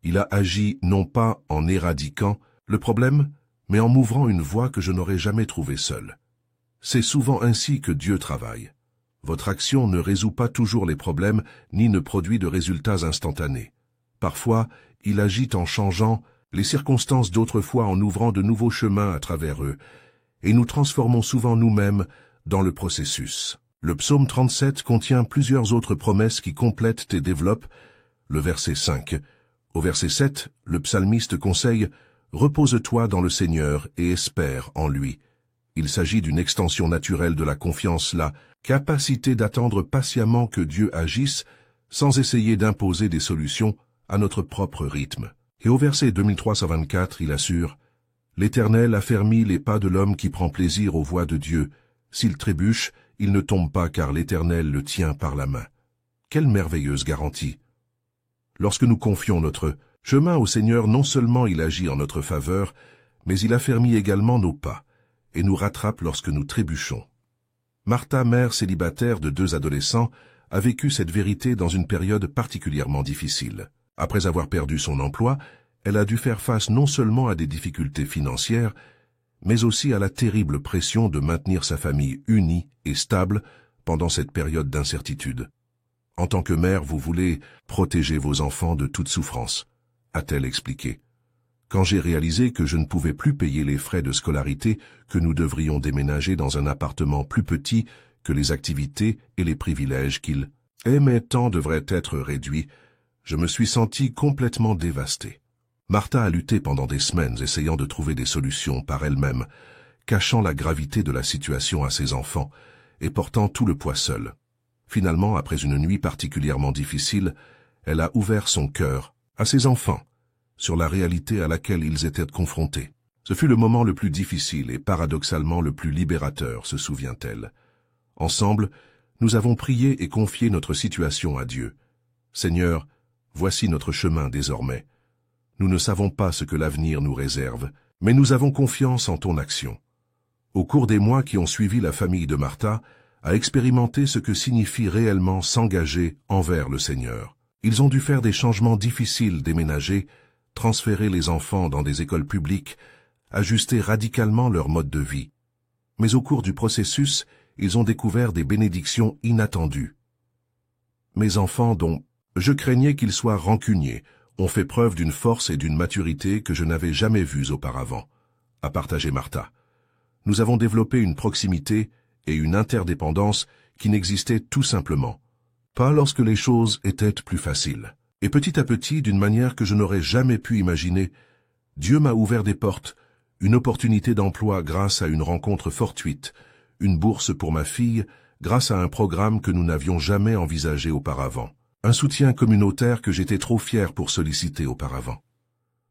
Il a agi non pas en éradiquant le problème, mais en m'ouvrant une voie que je n'aurais jamais trouvée seule. C'est souvent ainsi que Dieu travaille. Votre action ne résout pas toujours les problèmes, ni ne produit de résultats instantanés. Parfois, il agit en changeant les circonstances d'autrefois en ouvrant de nouveaux chemins à travers eux, et nous transformons souvent nous-mêmes dans le processus. Le psaume 37 contient plusieurs autres promesses qui complètent et développent le verset 5. Au verset 7, le psalmiste conseille « Repose-toi dans le Seigneur et espère en lui ». Il s'agit d'une extension naturelle de la confiance, la capacité d'attendre patiemment que Dieu agisse sans essayer d'imposer des solutions à notre propre rythme. Et au verset 2324, il assure « L'Éternel affermit les pas de l'homme qui prend plaisir aux voies de Dieu. S'il trébuche, il ne tombe pas car l'Éternel le tient par la main. » Quelle merveilleuse garantie! Lorsque nous confions notre chemin au Seigneur, non seulement il agit en notre faveur, mais il affermit également nos pas et nous rattrape lorsque nous trébuchons. Martha, mère célibataire de 2 adolescents, a vécu cette vérité dans une période particulièrement difficile. Après avoir perdu son emploi, elle a dû faire face non seulement à des difficultés financières, mais aussi à la terrible pression de maintenir sa famille unie et stable pendant cette période d'incertitude. En tant que mère, vous voulez protéger vos enfants de toute souffrance, a-t-elle expliqué. Quand j'ai réalisé que je ne pouvais plus payer les frais de scolarité, que nous devrions déménager dans un appartement plus petit, que les activités et les privilèges qu'il aimait tant devraient être réduits, je me suis senti complètement dévasté. Martha a lutté pendant des semaines essayant de trouver des solutions par elle-même, cachant la gravité de la situation à ses enfants et portant tout le poids seule. Finalement, après une nuit particulièrement difficile, elle a ouvert son cœur à ses enfants sur la réalité à laquelle ils étaient confrontés. Ce fut le moment le plus difficile et paradoxalement le plus libérateur, se souvient-elle. Ensemble, nous avons prié et confié notre situation à Dieu. Seigneur, voici notre chemin désormais. Nous ne savons pas ce que l'avenir nous réserve, mais nous avons confiance en ton action. Au cours des mois qui ont suivi, la famille de Martha a expérimenté ce que signifie réellement s'engager envers le Seigneur. Ils ont dû faire des changements difficiles, déménager, transférer les enfants dans des écoles publiques, ajuster radicalement leur mode de vie. Mais au cours du processus, ils ont découvert des bénédictions inattendues. Mes enfants, dont je craignais qu'ils soient rancuniers, ont fait preuve d'une force et d'une maturité que je n'avais jamais vues auparavant, a partagé Martha. Nous avons développé une proximité et une interdépendance qui n'existaient tout simplement pas lorsque les choses étaient plus faciles. Et petit à petit, d'une manière que je n'aurais jamais pu imaginer, Dieu m'a ouvert des portes, une opportunité d'emploi grâce à une rencontre fortuite, une bourse pour ma fille grâce à un programme que nous n'avions jamais envisagé auparavant, un soutien communautaire que j'étais trop fier pour solliciter auparavant.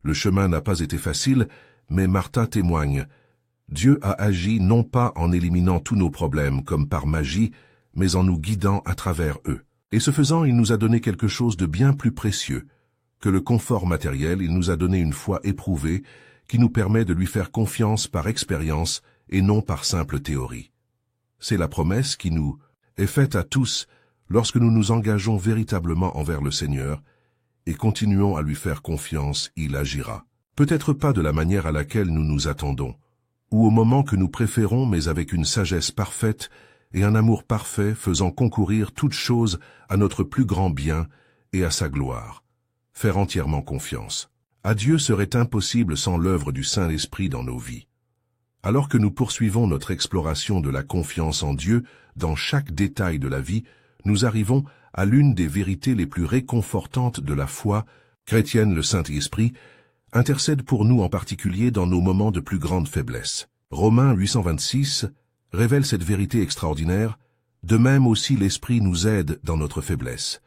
Le chemin n'a pas été facile, mais Martha témoigne. Dieu a agi non pas en éliminant tous nos problèmes comme par magie, mais en nous guidant à travers eux. Et ce faisant, il nous a donné quelque chose de bien plus précieux que le confort matériel. Il nous a donné une foi éprouvée qui nous permet de lui faire confiance par expérience et non par simple théorie. C'est la promesse qui nous est faite à tous lorsque nous nous engageons véritablement envers le Seigneur et continuons à lui faire confiance, il agira. Peut-être pas de la manière à laquelle nous nous attendons, ou au moment que nous préférons, mais avec une sagesse parfaite et un amour parfait faisant concourir toutes choses à notre plus grand bien et à sa gloire. Faire entièrement confiance à Dieu serait impossible sans l'œuvre du Saint-Esprit dans nos vies. Alors que nous poursuivons notre exploration de la confiance en Dieu dans chaque détail de la vie, nous arrivons à l'une des vérités les plus réconfortantes de la foi chrétienne. Le Saint-Esprit intercède pour nous en particulier dans nos moments de plus grande faiblesse. Romains 826 révèle cette vérité extraordinaire. De même aussi l'Esprit nous aide dans notre faiblesse.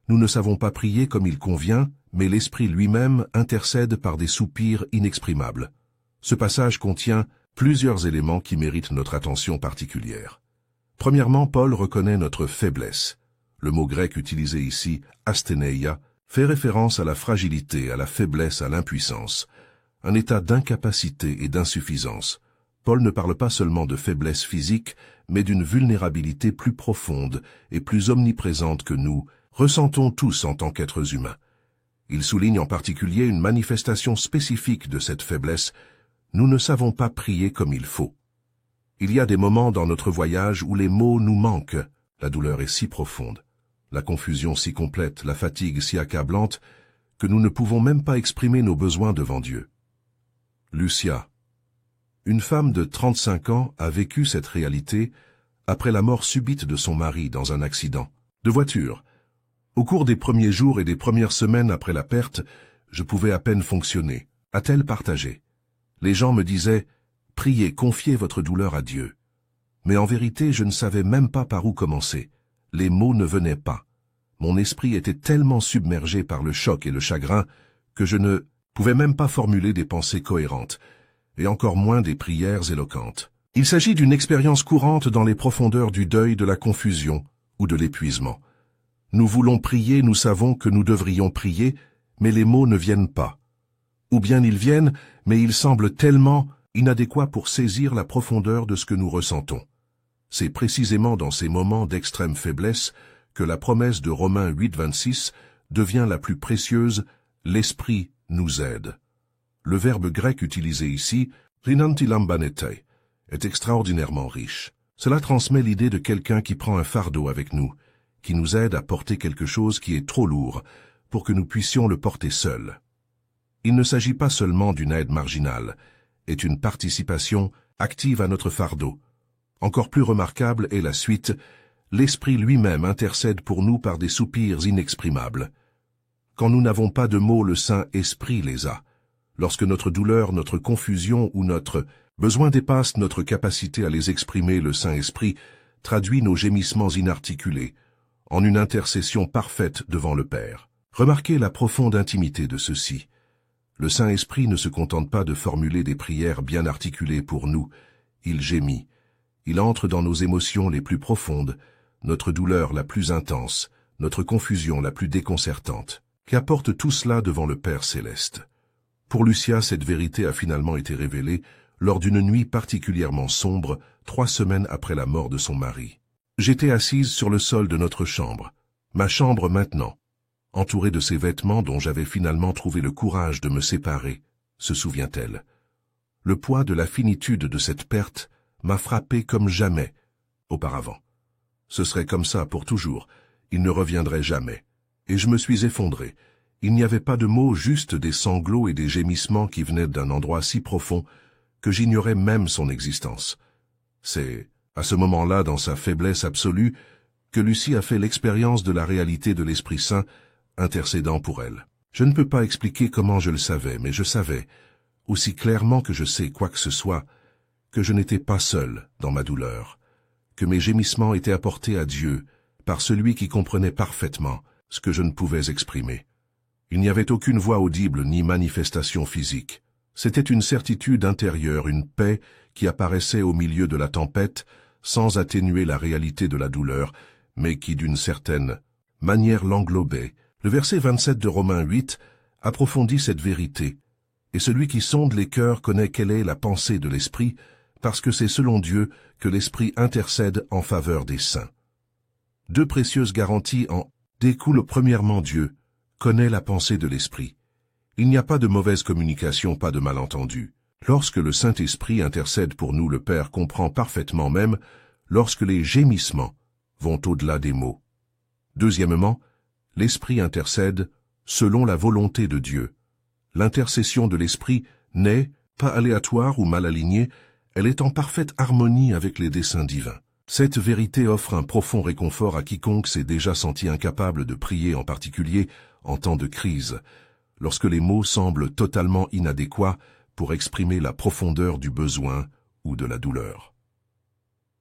Nous ne savons pas prier comme il convient, mais l'Esprit lui-même intercède par des soupirs inexprimables. Ce passage contient plusieurs éléments qui méritent notre attention particulière. Premièrement, Paul reconnaît notre faiblesse. Le mot grec utilisé ici, astheneia, fait référence à la fragilité, à la faiblesse, à l'impuissance, un état d'incapacité et d'insuffisance. Paul ne parle pas seulement de faiblesse physique, mais d'une vulnérabilité plus profonde et plus omniprésente que nous ressentons tous en tant qu'êtres humains. Il souligne en particulier une manifestation spécifique de cette faiblesse. Nous ne savons pas prier comme il faut. Il y a des moments dans notre voyage où les mots nous manquent. La douleur est si profonde, la confusion si complète, la fatigue si accablante, que nous ne pouvons même pas exprimer nos besoins devant Dieu. Lucia, une femme de 35 ans, a vécu cette réalité après la mort subite de son mari dans un accident de voiture. Au cours des premiers jours et des premières semaines après la perte, je pouvais à peine fonctionner, a-t-elle partagé. Les gens me disaient « Priez, confiez votre douleur à Dieu ». Mais en vérité, je ne savais même pas par où commencer. Les mots ne venaient pas. Mon esprit était tellement submergé par le choc et le chagrin que je ne pouvais même pas formuler des pensées cohérentes, et encore moins des prières éloquentes. Il s'agit d'une expérience courante dans les profondeurs du deuil, de la confusion ou de l'épuisement. Nous voulons prier, nous savons que nous devrions prier, mais les mots ne viennent pas. Ou bien ils viennent, mais ils semblent tellement inadéquats pour saisir la profondeur de ce que nous ressentons. C'est précisément dans ces moments d'extrême faiblesse que la promesse de Romains 8.26 devient la plus précieuse, l'Esprit nous aide. Le verbe grec utilisé ici, rinantilambanete, est extraordinairement riche. Cela transmet l'idée de quelqu'un qui prend un fardeau avec nous, qui nous aide à porter quelque chose qui est trop lourd pour que nous puissions le porter seuls. Il ne s'agit pas seulement d'une aide marginale, est une participation active à notre fardeau. Encore plus remarquable est la suite, l'Esprit lui-même intercède pour nous par des soupirs inexprimables. Quand nous n'avons pas de mots, le Saint-Esprit les a. Lorsque notre douleur, notre confusion ou notre besoin dépasse notre capacité à les exprimer, le Saint-Esprit traduit nos gémissements inarticulés en une intercession parfaite devant le Père. Remarquez la profonde intimité de ceci. Le Saint-Esprit ne se contente pas de formuler des prières bien articulées pour nous, il gémit. Il entre dans nos émotions les plus profondes, notre douleur la plus intense, notre confusion la plus déconcertante. Qu'apporte tout cela devant le Père céleste? Pour Lucia, cette vérité a finalement été révélée lors d'une nuit particulièrement sombre, 3 semaines après la mort de son mari. J'étais assise sur le sol de notre chambre, ma chambre maintenant, entourée de ses vêtements dont j'avais finalement trouvé le courage de me séparer, se souvient-elle. Le poids de la finitude de cette perte m'a frappé comme jamais auparavant. Ce serait comme ça pour toujours, il ne reviendrait jamais. Et je me suis effondré. Il n'y avait pas de mots, juste des sanglots et des gémissements qui venaient d'un endroit si profond que j'ignorais même son existence. C'est à ce moment-là, dans sa faiblesse absolue, que Lucie a fait l'expérience de la réalité de l'Esprit Saint intercédant pour elle. Je ne peux pas expliquer comment je le savais, mais je savais, aussi clairement que je sais quoi que ce soit, que je n'étais pas seul dans ma douleur, que mes gémissements étaient apportés à Dieu par celui qui comprenait parfaitement ce que je ne pouvais exprimer. Il n'y avait aucune voix audible ni manifestation physique. C'était une certitude intérieure, une paix qui apparaissait au milieu de la tempête, sans atténuer la réalité de la douleur, mais qui d'une certaine manière l'englobait. Le verset 27 de Romains 8 approfondit cette vérité, et celui qui sonde les cœurs connaît quelle est la pensée de l'Esprit, parce que c'est selon Dieu que l'Esprit intercède en faveur des saints. Deux précieuses garanties en découlent. Premièrement, Dieu connaît la pensée de l'Esprit. Il n'y a pas de mauvaise communication, pas de malentendu. Lorsque le Saint-Esprit intercède pour nous, le Père comprend parfaitement, même lorsque les gémissements vont au-delà des mots. Deuxièmement, l'Esprit intercède selon la volonté de Dieu. L'intercession de l'Esprit n'est pas aléatoire ou mal alignée, elle est en parfaite harmonie avec les desseins divins. Cette vérité offre un profond réconfort à quiconque s'est déjà senti incapable de prier, en particulier en temps de crise, lorsque les mots semblent totalement inadéquats pour exprimer la profondeur du besoin ou de la douleur.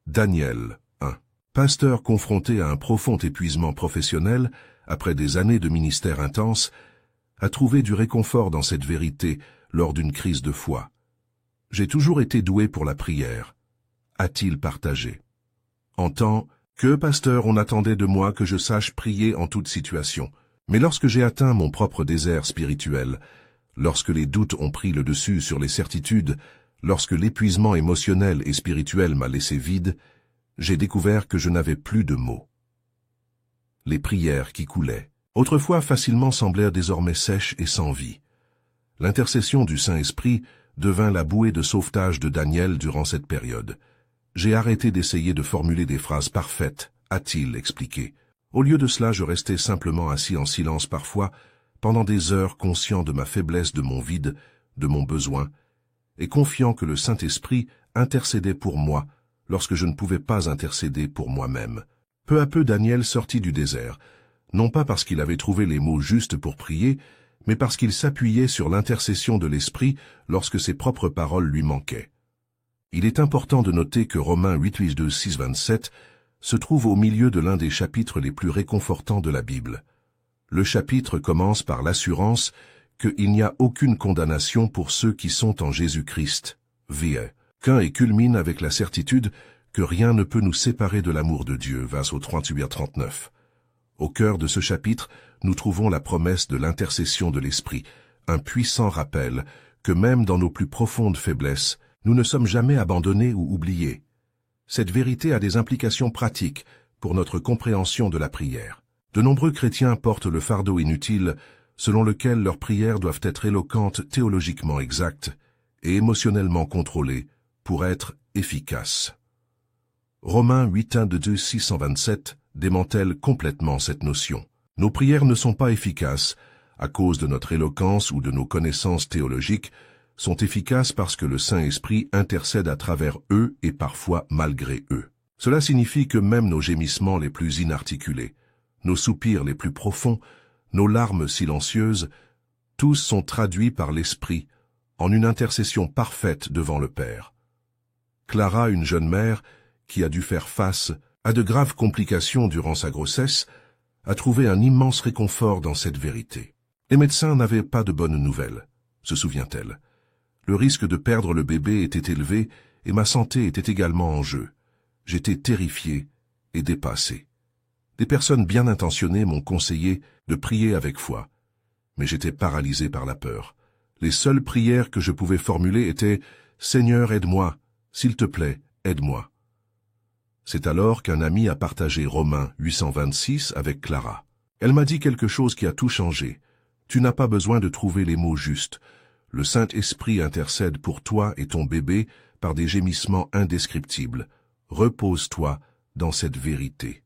Daniel 1. Pasteur confronté à un profond épuisement professionnel, après des années de ministère intense, a trouvé du réconfort dans cette vérité lors d'une crise de foi. « J'ai toujours été doué pour la prière », a-t-il partagé. En tant que pasteur, on attendait de moi que je sache prier en toute situation. Mais lorsque j'ai atteint mon propre désert spirituel, lorsque les doutes ont pris le dessus sur les certitudes, lorsque l'épuisement émotionnel et spirituel m'a laissé vide, j'ai découvert que je n'avais plus de mots. Les prières qui coulaient, autrefois facilement, semblèrent désormais sèches et sans vie. L'intercession du Saint-Esprit devint la bouée de sauvetage de Daniel durant cette période. J'ai arrêté d'essayer de formuler des phrases parfaites, a-t-il expliqué. Au lieu de cela, je restais simplement assis en silence parfois, pendant des heures, conscient de ma faiblesse, de mon vide, de mon besoin, et confiant que le Saint-Esprit intercédait pour moi lorsque je ne pouvais pas intercéder pour moi-même. Peu à peu, Daniel sortit du désert, non pas parce qu'il avait trouvé les mots justes pour prier, mais parce qu'il s'appuyait sur l'intercession de l'Esprit lorsque ses propres paroles lui manquaient. Il est important de noter que Romains 8:2-6-27 se trouve au milieu de l'un des chapitres les plus réconfortants de la Bible. Le chapitre commence par l'assurance qu'il n'y a aucune condamnation pour ceux qui sont en Jésus-Christ, et culmine avec la certitude que rien ne peut nous séparer de l'amour de Dieu, verset 38-39. Au cœur de ce chapitre, nous trouvons la promesse de l'intercession de l'Esprit, un puissant rappel que même dans nos plus profondes faiblesses, nous ne sommes jamais abandonnés ou oubliés. Cette vérité a des implications pratiques pour notre compréhension de la prière. De nombreux chrétiens portent le fardeau inutile selon lequel leurs prières doivent être éloquentes, théologiquement exactes et émotionnellement contrôlées pour être efficaces. Romains 8:1-2-627 démantèle complètement cette notion. Nos prières ne sont pas efficaces à cause de notre éloquence ou de nos connaissances théologiques, sont efficaces parce que le Saint-Esprit intercède à travers eux et parfois malgré eux. Cela signifie que même nos gémissements les plus inarticulés, nos soupirs les plus profonds, nos larmes silencieuses, tous sont traduits par l'Esprit en une intercession parfaite devant le Père. Clara, une jeune mère qui a dû faire face à de graves complications durant sa grossesse, a trouvé un immense réconfort dans cette vérité. Les médecins n'avaient pas de bonnes nouvelles, se souvient-elle. Le risque de perdre le bébé était élevé et ma santé était également en jeu. J'étais terrifié et dépassé. Des personnes bien intentionnées m'ont conseillé de prier avec foi, mais j'étais paralysé par la peur. Les seules prières que je pouvais formuler étaient « Seigneur, aide-moi, s'il te plaît, aide-moi ». C'est alors qu'un ami a partagé Romains 8:26 avec Clara. Elle m'a dit quelque chose qui a tout changé. Tu n'as pas besoin de trouver les mots justes. Le Saint-Esprit intercède pour toi et ton bébé par des gémissements indescriptibles. Repose-toi dans cette vérité.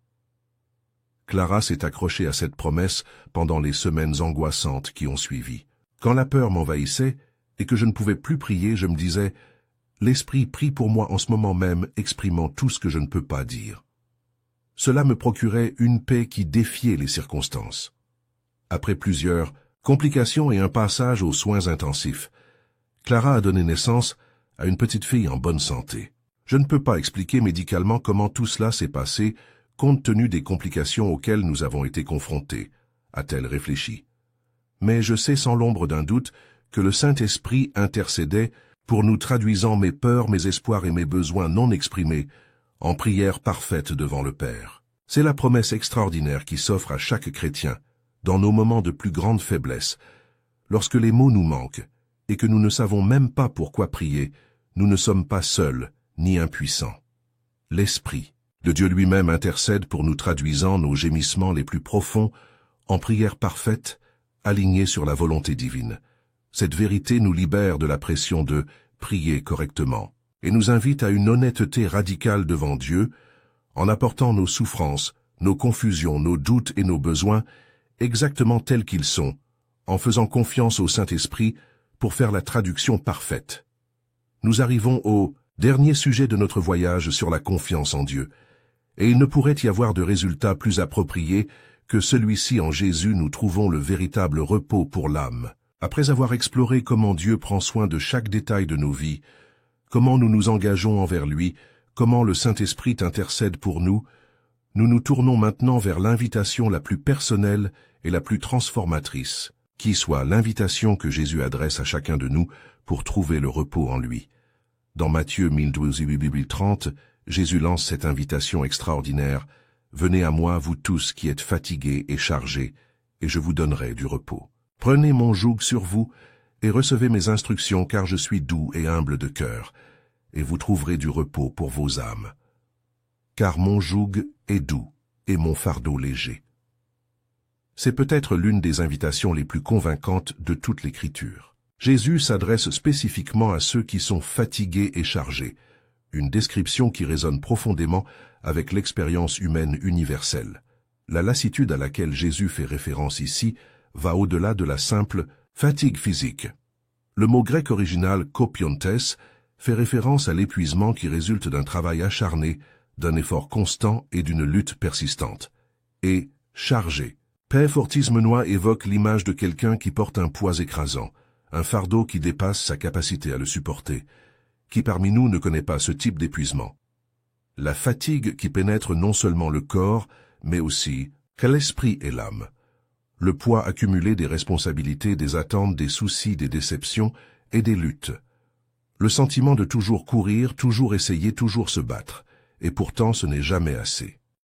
Clara s'est accrochée à cette promesse pendant les semaines angoissantes qui ont suivi. Quand la peur m'envahissait et que je ne pouvais plus prier, je me disais « L'Esprit prie pour moi en ce moment même, exprimant tout ce que je ne peux pas dire. » Cela me procurait une paix qui défiait les circonstances. Après plusieurs complications et un passage aux soins intensifs, Clara a donné naissance à une petite fille en bonne santé. Je ne peux pas expliquer médicalement comment tout cela s'est passé compte tenu des complications auxquelles nous avons été confrontés, a-t-elle réfléchi. Mais je sais sans l'ombre d'un doute que le Saint-Esprit intercédait pour nous, traduisant mes peurs, mes espoirs et mes besoins non exprimés en prière parfaite devant le Père. C'est la promesse extraordinaire qui s'offre à chaque chrétien dans nos moments de plus grande faiblesse. Lorsque les mots nous manquent et que nous ne savons même pas pourquoi prier, nous ne sommes pas seuls ni impuissant. L'Esprit de Dieu lui-même intercède pour nous, traduisant nos gémissements les plus profonds en prière parfaite, alignée sur la volonté divine. Cette vérité nous libère de la pression de prier correctement et nous invite à une honnêteté radicale devant Dieu, en apportant nos souffrances, nos confusions, nos doutes et nos besoins exactement tels qu'ils sont, en faisant confiance au Saint-Esprit pour faire la traduction parfaite. Nous arrivons au dernier sujet de notre voyage sur la confiance en Dieu, et il ne pourrait y avoir de résultat plus approprié que celui-ci. En Jésus, nous trouvons le véritable repos pour l'âme. Après avoir exploré comment Dieu prend soin de chaque détail de nos vies, comment nous nous engageons envers lui, comment le Saint-Esprit intercède pour nous, nous nous tournons maintenant vers l'invitation la plus personnelle et la plus transformatrice, qui soit l'invitation que Jésus adresse à chacun de nous pour trouver le repos en lui. Dans Matthieu 12:30, Jésus lance cette invitation extraordinaire: « Venez à moi, vous tous qui êtes fatigués et chargés, et je vous donnerai du repos. Prenez mon joug sur vous et recevez mes instructions, car je suis doux et humble de cœur, et vous trouverez du repos pour vos âmes. Car mon joug est doux et mon fardeau léger. » C'est peut-être l'une des invitations les plus convaincantes de toute l'Écriture. Jésus s'adresse spécifiquement à ceux qui sont fatigués et chargés, une description qui résonne profondément avec l'expérience humaine universelle. La lassitude à laquelle Jésus fait référence ici va au-delà de la simple fatigue physique. Le mot grec original kopiontes fait référence à l'épuisement qui résulte d'un travail acharné, d'un effort constant et d'une lutte persistante. Et chargé. Père Fortismenois évoque l'image de quelqu'un qui porte un poids écrasant, un fardeau qui dépasse sa capacité à le supporter. Qui parmi nous ne connaît pas ce type d'épuisement? La fatigue qui pénètre non seulement le corps, mais aussi l'esprit et l'âme. Le poids accumulé des responsabilités, des attentes, des soucis, des déceptions et des luttes. Le sentiment de toujours courir, toujours essayer, toujours se battre. Et pourtant ce n'est jamais assez.